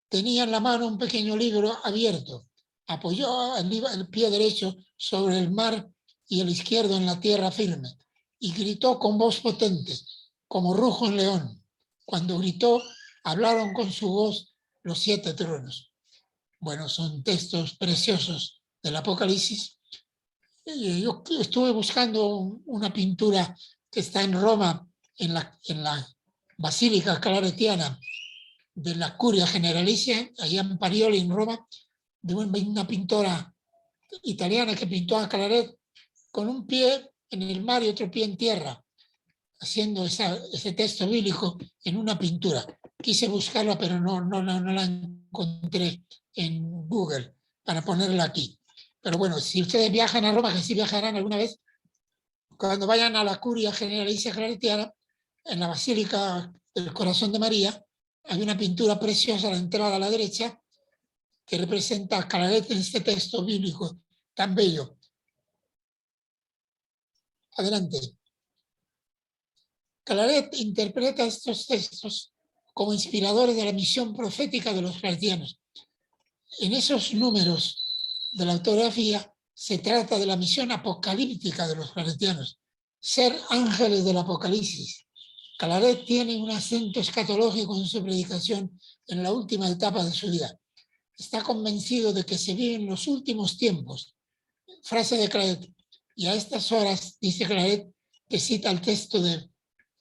Tenía en la mano un pequeño libro abierto. apoyó el pie derecho sobre el mar y el izquierdo en la tierra firme, y gritó con voz potente, como rujo en león. Cuando gritó, hablaron con su voz los 7 truenos. Bueno, son textos preciosos del Apocalipsis. Yo estuve buscando una pintura que está en Roma, en la Basílica Claretiana de la Curia Generalicia, allá en Parioli, en Roma, de una pintora italiana que pintó a Claret con un pie en el mar y otro pie en tierra, haciendo ese texto bíblico en una pintura. Quise buscarla, pero no la encontré en Google para ponerla aquí. Pero bueno, si ustedes viajan a Roma, que sí viajarán alguna vez, cuando vayan a la Curia Generalicia Claretiana, en la Basílica del Corazón de María, hay una pintura preciosa a la entrada a la derecha que representa a Claret en este texto bíblico tan bello. Adelante. Claret interpreta estos textos como inspiradores de la misión profética de los claretianos. En esos números de la autografía se trata de la misión apocalíptica de los claretianos, ser ángeles del Apocalipsis. Claret tiene un acento escatológico en su predicación en la última etapa de su vida. Está convencido de que se viven los últimos tiempos. Frase de Claret: y a estas horas, dice Claret, que cita el texto de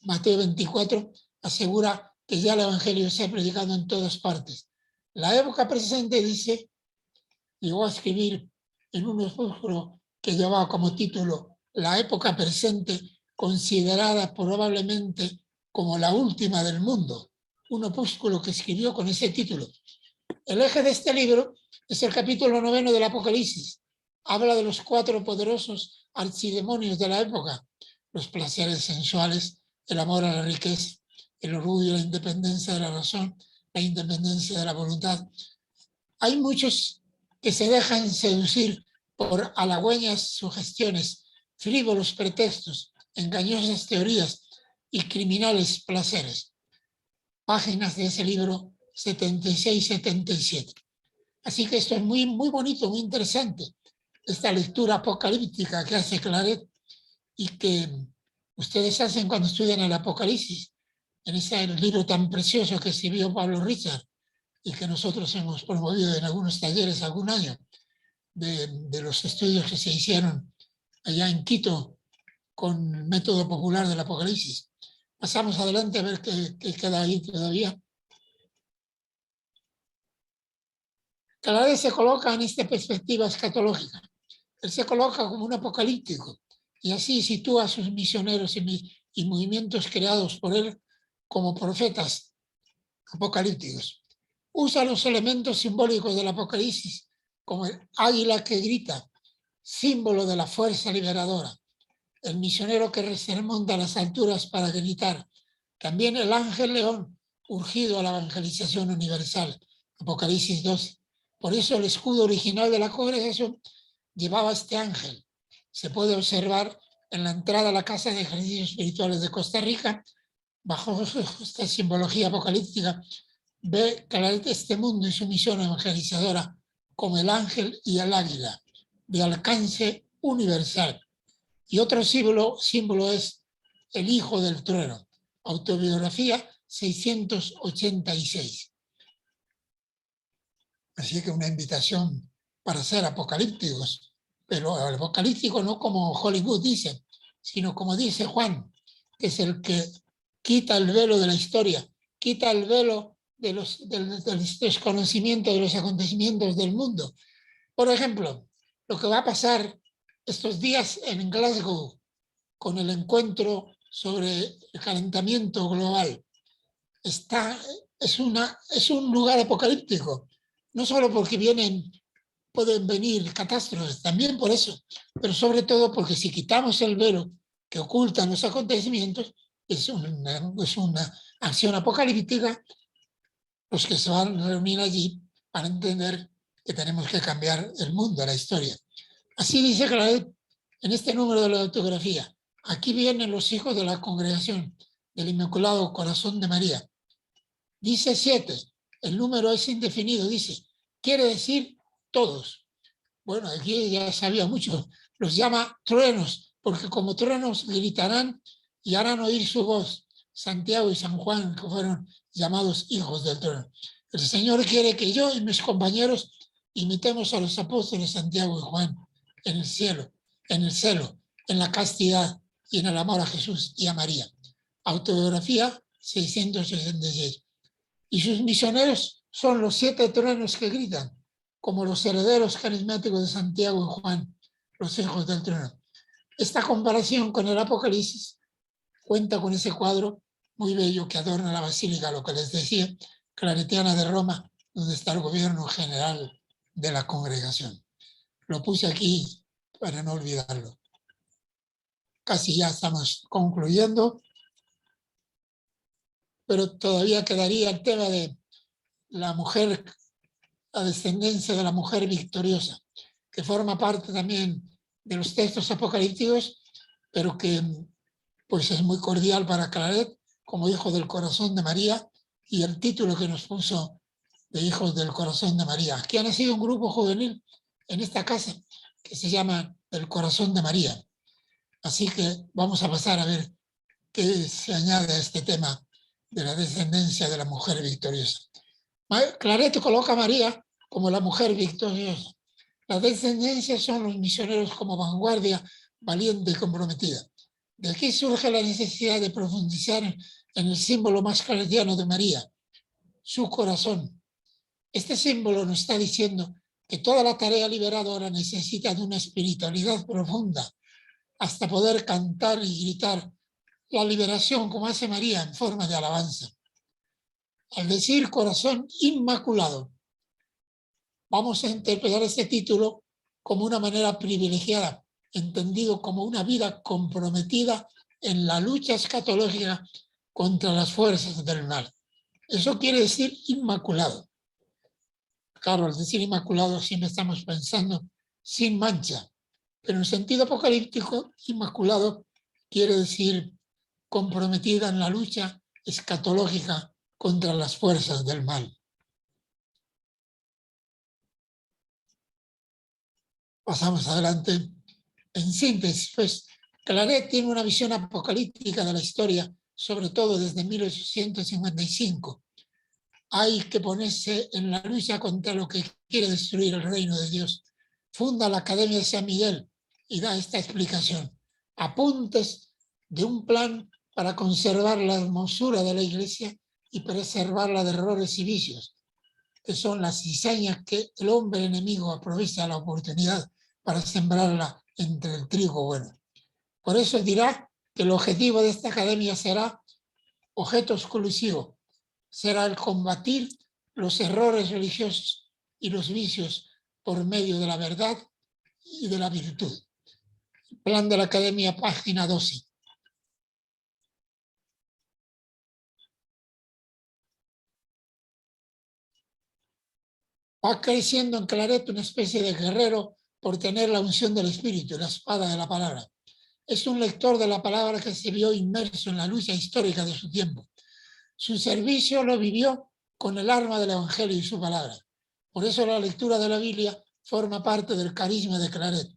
Mateo 24, asegura que ya el Evangelio se ha predicado en todas partes. La época presente, dice, llegó a escribir en un opúsculo que llevaba como título La época presente, considerada probablemente como la última del mundo, un opúsculo que escribió con ese título. El eje de este libro es el capítulo 9 del Apocalipsis. Habla de los 4 poderosos archidemonios de la época: los placeres sensuales, el amor a la riqueza, el orgullo, la independencia de la razón, la independencia de la voluntad. Hay muchos que se dejan seducir por halagüeñas sugestiones, frívolos pretextos, engañosas teorías y criminales placeres. Páginas de ese libro 76-77. Así que esto es muy, muy bonito, muy interesante, esta lectura apocalíptica que hace Claret y que ustedes hacen cuando estudian el Apocalipsis, en ese libro tan precioso que escribió Pablo Richard y que nosotros hemos promovido en algunos talleres algún año, de los estudios que se hicieron allá en Quito con el método popular del Apocalipsis. Pasamos adelante a ver qué queda ahí todavía. Claret se coloca en esta perspectiva escatológica. Él se coloca como un apocalíptico y así sitúa a sus misioneros y movimientos creados por él como profetas apocalípticos. Usa los elementos simbólicos del Apocalipsis, como el águila que grita, símbolo de la fuerza liberadora, el misionero que se remonta a las alturas para gritar, también el ángel león urgido a la evangelización universal, Apocalipsis 12. Por eso el escudo original de la congregación llevaba este ángel. Se puede observar en la entrada a la Casa de Ejercicios Espirituales de Costa Rica, bajo esta simbología apocalíptica, ve Claret este mundo y su misión evangelizadora como el ángel y el águila, de alcance universal. Y otro símbolo es el hijo del trueno, autobiografía 686. Así que una invitación para ser apocalípticos, pero apocalíptico no como Hollywood dice, sino como dice Juan, que es el que quita el velo de la historia, quita el velo del desconocimiento de los acontecimientos del mundo. Por ejemplo, lo que va a pasar estos días en Glasgow con el encuentro sobre el calentamiento global es un lugar apocalíptico, no solo porque pueden venir catástrofes, también por eso, pero sobre todo porque si quitamos el velo que ocultan los acontecimientos, es una acción apocalíptica. Los que se van a reunir allí para entender que tenemos que cambiar el mundo, la historia. Así dice Claret en este número de la autografía. Aquí vienen los hijos de la congregación del Inmaculado Corazón de María. Dice 7, el número es indefinido, dice, quiere decir todos. Bueno, aquí ya sabía mucho, los llama truenos, porque como truenos gritarán y harán oír su voz. Santiago y San Juan, que fueron llamados hijos del trueno. El Señor quiere que yo y mis compañeros imitemos a los apóstoles Santiago y Juan en el cielo, en el celo, en la castidad y en el amor a Jesús y a María. Autobiografía 666. Y sus misioneros son los 7 truenos que gritan, como los herederos carismáticos de Santiago y Juan, los hijos del trueno. Esta comparación con el Apocalipsis cuenta con ese cuadro muy bello que adorna la basílica, lo que les decía, claretiana de Roma, donde está el gobierno general de la congregación. Lo puse aquí para no olvidarlo. Casi ya estamos concluyendo, pero todavía quedaría el tema de la mujer, la descendencia de la mujer victoriosa, que forma parte también de los textos apocalípticos, pero que pues es muy cordial para Claret como hijo del corazón de María, y el título que nos puso de hijos del corazón de María. Aquí ha nacido un grupo juvenil en esta casa que se llama El Corazón de María. Así que vamos a pasar a ver qué se añade a este tema de la descendencia de la mujer victoriosa. Claret coloca a María como la mujer victoriosa. La descendencia son los misioneros como vanguardia valiente y comprometida. De aquí surge la necesidad de profundizar en el símbolo más claretiano de María, su corazón. Este símbolo nos está diciendo que toda la tarea liberadora necesita de una espiritualidad profunda hasta poder cantar y gritar la liberación como hace María en forma de alabanza. Al decir corazón inmaculado, vamos a interpretar este título como una manera privilegiada, entendido como una vida comprometida en la lucha escatológica contra las fuerzas del mal. Eso quiere decir inmaculado. Claro, al decir inmaculado siempre estamos pensando sin mancha, pero en sentido apocalíptico, inmaculado quiere decir comprometida en la lucha escatológica contra las fuerzas del mal. Pasamos adelante. En síntesis, pues, Claret tiene una visión apocalíptica de la historia, sobre todo desde 1855. Hay que ponerse en la lucha contra lo que quiere destruir el reino de Dios. Funda la Academia de San Miguel y da esta explicación. Apuntes de un plan para conservar la hermosura de la Iglesia y preservarla de errores y vicios, que son las cizañas que el hombre enemigo aprovecha la oportunidad para sembrarla entre el trigo bueno. Por eso dirá que el objetivo de esta academia será objeto exclusivo, será el combatir los errores religiosos y los vicios por medio de la verdad y de la virtud. Plan de la Academia, página 12. Va creciendo en Claret una especie de guerrero por tener la unción del Espíritu y la espada de la palabra. Es un lector de la palabra que se vio inmerso en la lucha histórica de su tiempo. Su servicio lo vivió con el arma del Evangelio y su palabra. Por eso la lectura de la Biblia forma parte del carisma de Claret.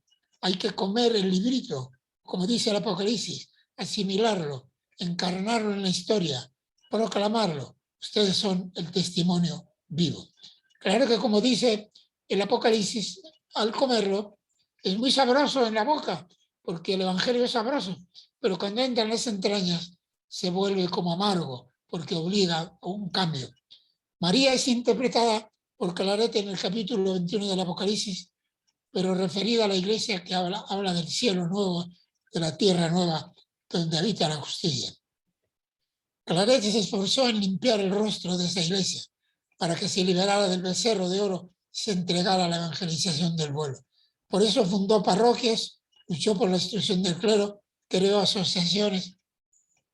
Hay que comer el librito, como dice el Apocalipsis, asimilarlo, encarnarlo en la historia, proclamarlo. Ustedes son el testimonio vivo. Claro que como dice el Apocalipsis, al comerlo es muy sabroso en la boca, porque el Evangelio es sabroso, pero cuando entra en las entrañas se vuelve como amargo, porque obliga a un cambio. María es interpretada por Claret en el capítulo 21 del Apocalipsis, pero referida a la iglesia que habla del cielo nuevo, de la tierra nueva, donde habita la justicia. Claret se esforzó en limpiar el rostro de esa iglesia, para que se liberara del becerro de oro y se entregara a la evangelización del pueblo. Por eso fundó parroquias, luchó por la instrucción del clero, creó asociaciones,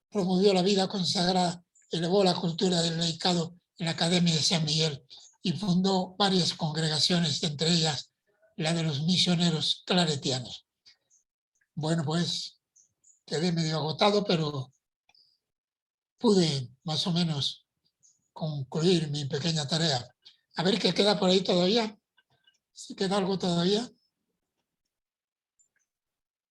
promovió la vida consagrada, elevó la cultura del laicado en la Academia de San Miguel y fundó varias congregaciones, entre ellas la de los misioneros claretianos. Bueno, pues quedé medio agotado, pero pude más o menos concluir mi pequeña tarea. A ver qué queda por ahí todavía. Si queda algo todavía.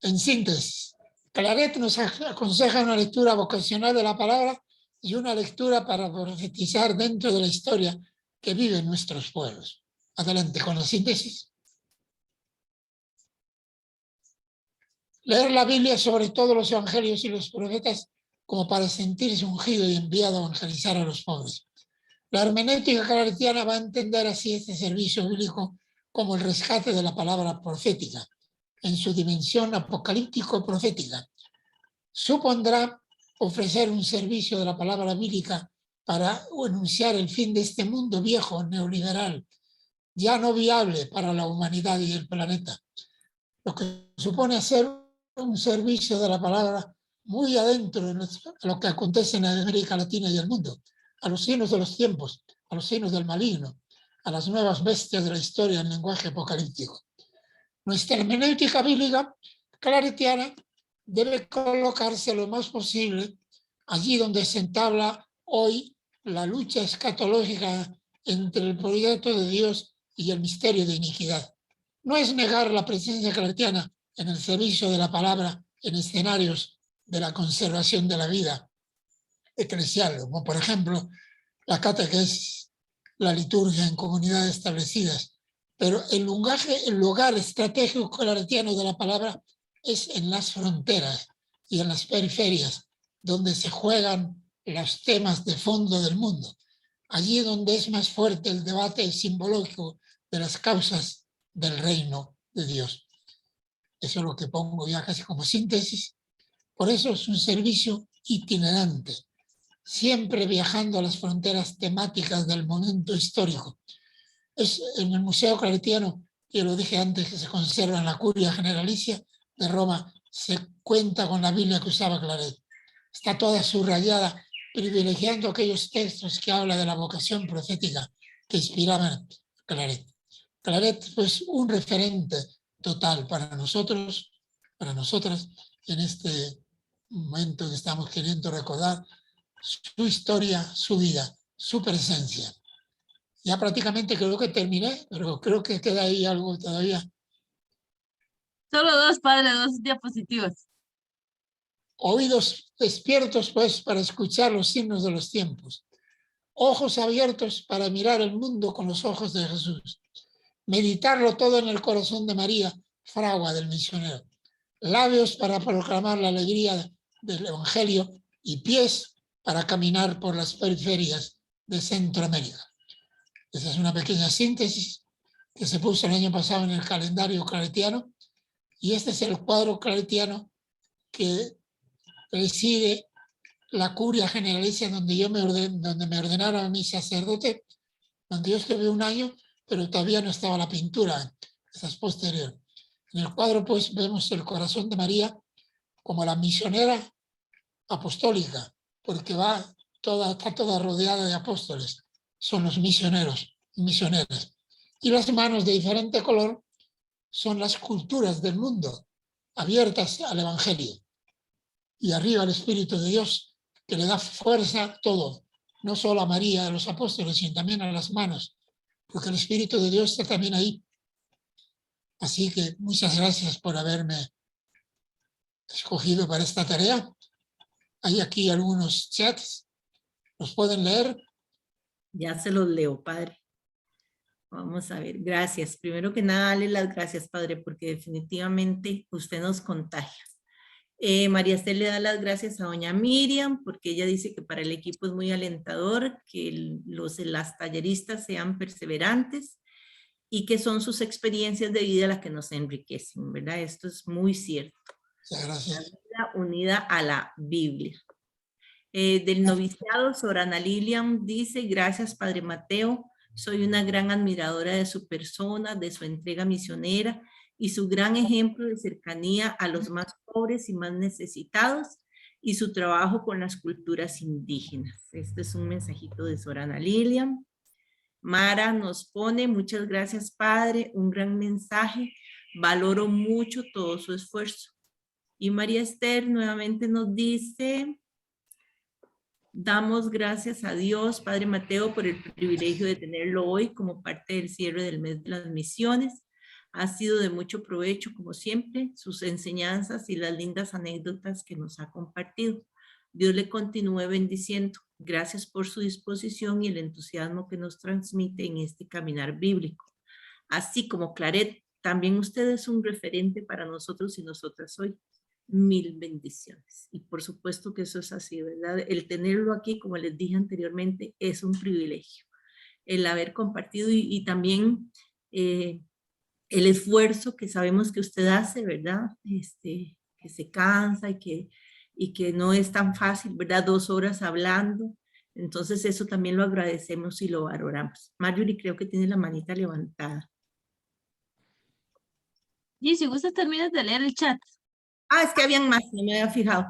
En síntesis, Claret nos aconseja una lectura vocacional de la palabra y una lectura para profetizar dentro de la historia que viven nuestros pueblos. Adelante con la síntesis. Leer la Biblia, sobre todo los evangelios y los profetas, como para sentirse ungido y enviado a evangelizar a los pobres. La hermenéutica claretiana va a entender así este servicio bíblico como el rescate de la palabra profética, en su dimensión apocalíptico-profética. Supondrá ofrecer un servicio de la palabra bíblica para enunciar el fin de este mundo viejo, neoliberal, ya no viable para la humanidad y el planeta, lo que supone hacer un servicio de la palabra muy adentro de lo que acontece en América Latina y el mundo, a los signos de los tiempos, a los signos del maligno, a las nuevas bestias de la historia en lenguaje apocalíptico. Nuestra hermenéutica bíblica claretiana debe colocarse lo más posible allí donde se entabla hoy la lucha escatológica entre el proyecto de Dios y el misterio de iniquidad. No es negar la presencia claretiana en el servicio de la palabra en escenarios de la conservación de la vida eclesial, como por ejemplo la catequesis, la liturgia en comunidades establecidas. Pero el lugar estratégico claretiano de la palabra es en las fronteras y en las periferias, donde se juegan los temas de fondo del mundo. Allí donde es más fuerte el debate simbológico de las causas del reino de Dios. Eso es lo que pongo ya casi como síntesis. Por eso es un servicio itinerante, siempre viajando a las fronteras temáticas del momento histórico. Es en el Museo Claretiano, que lo dije antes, que se conserva en la Curia Generalicia de Roma, se cuenta con la Biblia que usaba Claret. Está toda subrayada, privilegiando aquellos textos que hablan de la vocación profética que inspiraban Claret. Claret, pues, un referente total para nosotros, para nosotras, en este momento que estamos queriendo recordar su historia, su vida, su presencia. Ya prácticamente creo que terminé, pero creo que queda ahí algo todavía. Solo dos, padre, dos diapositivas. Oídos despiertos, pues, para escuchar los signos de los tiempos. Ojos abiertos para mirar el mundo con los ojos de Jesús. Meditarlo todo en el corazón de María, fragua del misionero. Labios para proclamar la alegría del Evangelio y pies para caminar por las periferias de Centroamérica. Esa es una pequeña síntesis que se puso el año pasado en el calendario claretiano, y este es el cuadro claretiano que preside la Curia Generalicia donde me ordenaron a mi sacerdote, donde yo estuve un año, pero todavía no estaba la pintura, esa es posterior. En el cuadro, pues, vemos el corazón de María como la misionera apostólica, porque está toda rodeada de apóstoles. Son los misioneros y misioneras. Y las manos de diferente color son las culturas del mundo, abiertas al Evangelio. Y arriba el Espíritu de Dios, que le da fuerza a todo, no solo a María, a los apóstoles, sino también a las manos, porque el Espíritu de Dios está también ahí. Así que muchas gracias por haberme escogido para esta tarea. Hay aquí algunos chats, ¿los pueden leer? Ya se los leo, padre. Vamos a ver, gracias. Primero que nada, dale las gracias, padre, porque definitivamente usted nos contagia. María Esther le da las gracias a doña Miriam, porque ella dice que para el equipo es muy alentador, que las talleristas sean perseverantes y que son sus experiencias de vida las que nos enriquecen, ¿verdad? Esto es muy cierto. Gracias. La vida unida a la Biblia. Del noviciado, Sorana Lilian dice, gracias Padre Mateo, soy una gran admiradora de su persona, de su entrega misionera y su gran ejemplo de cercanía a los más pobres y más necesitados y su trabajo con las culturas indígenas. Este es un mensajito de Sorana Lilian. Mara nos pone, muchas gracias Padre, un gran mensaje, valoro mucho todo su esfuerzo. Y María Esther nuevamente nos dice, damos gracias a Dios, Padre Mateo, por el privilegio de tenerlo hoy como parte del cierre del mes de las misiones. Ha sido de mucho provecho, como siempre, sus enseñanzas y las lindas anécdotas que nos ha compartido. Dios le continúe bendiciendo. Gracias por su disposición y el entusiasmo que nos transmite en este caminar bíblico. Así como Claret, también usted es un referente para nosotros y nosotras hoy. Mil bendiciones. Y por supuesto que eso es así, ¿verdad? El tenerlo aquí, como les dije anteriormente, es un privilegio. El haber compartido y también el esfuerzo que sabemos que usted hace, ¿verdad? Que se cansa y que no es tan fácil, ¿verdad? 2 horas hablando. Entonces eso también lo agradecemos y lo valoramos. Marjorie creo que tiene la manita levantada. Y si gusta, terminas de leer el chat. Ah, es que habían más, no me había fijado.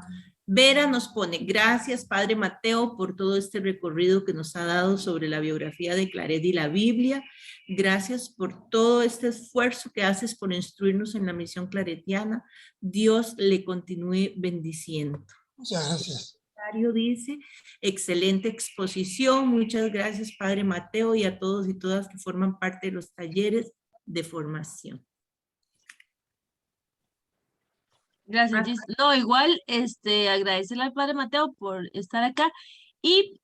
Vera nos pone, gracias Padre Mateo por todo este recorrido que nos ha dado sobre la biografía de Claret y la Biblia. Gracias por todo este esfuerzo que haces por instruirnos en la misión claretiana. Dios le continúe bendiciendo. Muchas gracias. Mario dice, excelente exposición. Muchas gracias Padre Mateo y a todos y todas que forman parte de los talleres de formación. Gracias, Gis. No, igual, agradecerle al Padre Mateo por estar acá y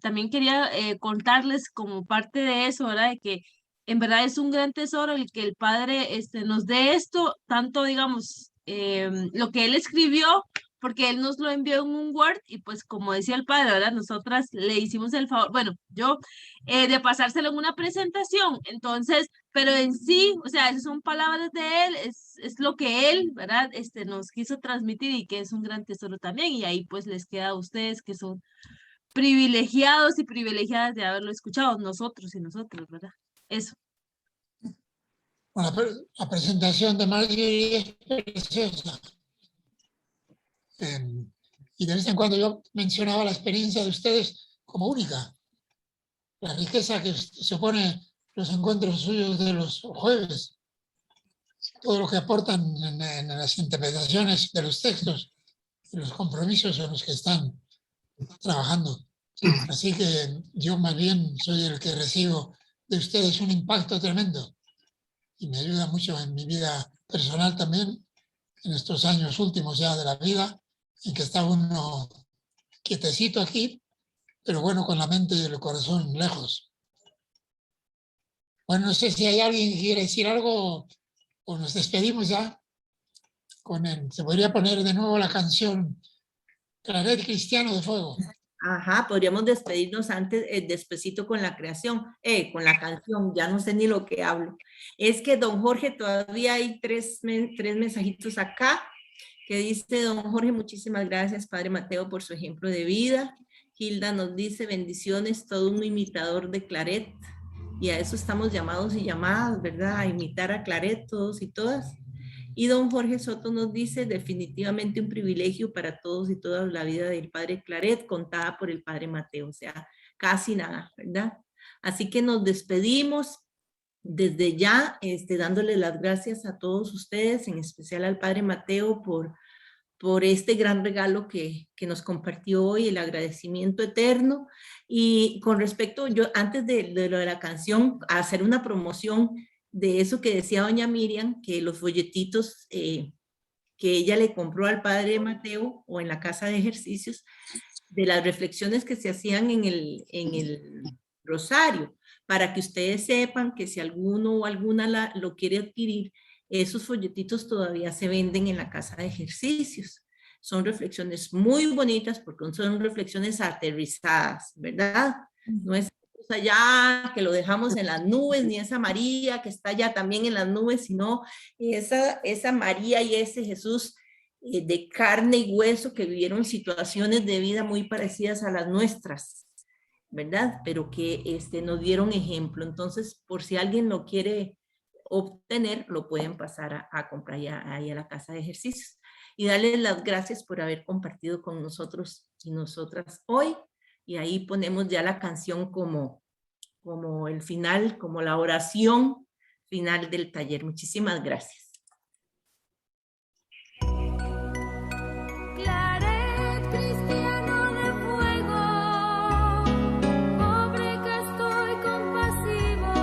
también quería contarles como parte de eso, ¿verdad? De que en verdad es un gran tesoro el que el Padre nos dé esto, tanto, digamos, lo que Él escribió, porque Él nos lo envió en un Word y pues como decía el Padre, ¿verdad? Nosotras le hicimos el favor, bueno, yo, de pasárselo en una presentación, entonces, pero en sí, o sea, esas son palabras de Él, es lo que Él, ¿verdad? Nos quiso transmitir y que es un gran tesoro también, y ahí pues les queda a ustedes que son privilegiados y privilegiadas de haberlo escuchado, nosotros y nosotros, ¿verdad? Eso. Bueno, la presentación de Marjorie es preciosa. Y de vez en cuando yo mencionaba la experiencia de ustedes como única. La riqueza que supone los encuentros suyos de los jueves. Todo lo que aportan en las interpretaciones de los textos y los compromisos en los que están trabajando. Así que yo más bien soy el que recibo de ustedes un impacto tremendo y me ayuda mucho en mi vida personal también, en estos años últimos ya de la vida, en que está uno quietecito aquí, pero bueno, con la mente y el corazón lejos. Bueno, no sé si hay alguien que quiere decir algo o nos despedimos ya. Se podría poner de nuevo la canción Claret Cristiano de Fuego. Ajá, podríamos despedirnos antes, despacito con la creación, con la canción, ya no sé ni lo que hablo. Es que don Jorge, todavía hay tres mensajitos acá, que dice don Jorge, muchísimas gracias Padre Mateo por su ejemplo de vida. Hilda nos dice, bendiciones, todo un imitador de Claret, y a eso estamos llamados y llamadas, ¿verdad? A imitar a Claret todos y todas. Y don Jorge Soto nos dice, definitivamente un privilegio para todos y todas la vida del Padre Claret, contada por el Padre Mateo, o sea, casi nada, ¿verdad? Así que nos despedimos desde ya, dándole las gracias a todos ustedes, en especial al Padre Mateo por este gran regalo que nos compartió hoy, el agradecimiento eterno. Y con respecto, yo antes de lo de la canción, a hacer una promoción de eso que decía doña Miriam, que los folletitos que ella le compró al Padre Mateo o en la casa de ejercicios, de las reflexiones que se hacían en el rosario, para que ustedes sepan que si alguno o alguna lo quiere adquirir, esos folletitos todavía se venden en la casa de ejercicios. Son reflexiones muy bonitas porque son reflexiones aterrizadas, ¿verdad? No es allá que lo dejamos en las nubes, ni esa María que está allá también en las nubes, sino esa María y ese Jesús de carne y hueso que vivieron situaciones de vida muy parecidas a las nuestras, ¿verdad? Pero que nos dieron ejemplo. Entonces, por si alguien lo quiere obtener, lo pueden pasar a comprar ahí a la casa de ejercicios. Y darles las gracias por haber compartido con nosotros y nosotras hoy. Y ahí ponemos ya la canción como el final, como la oración final del taller. Muchísimas gracias. Claret cristiano de fuego, pobre que estoy compasivo,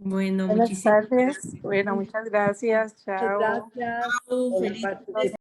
Bueno, Buenas muchísimas tardes. Bueno, muchas gracias. Chao. Gracias. gracias. por Feliz participar.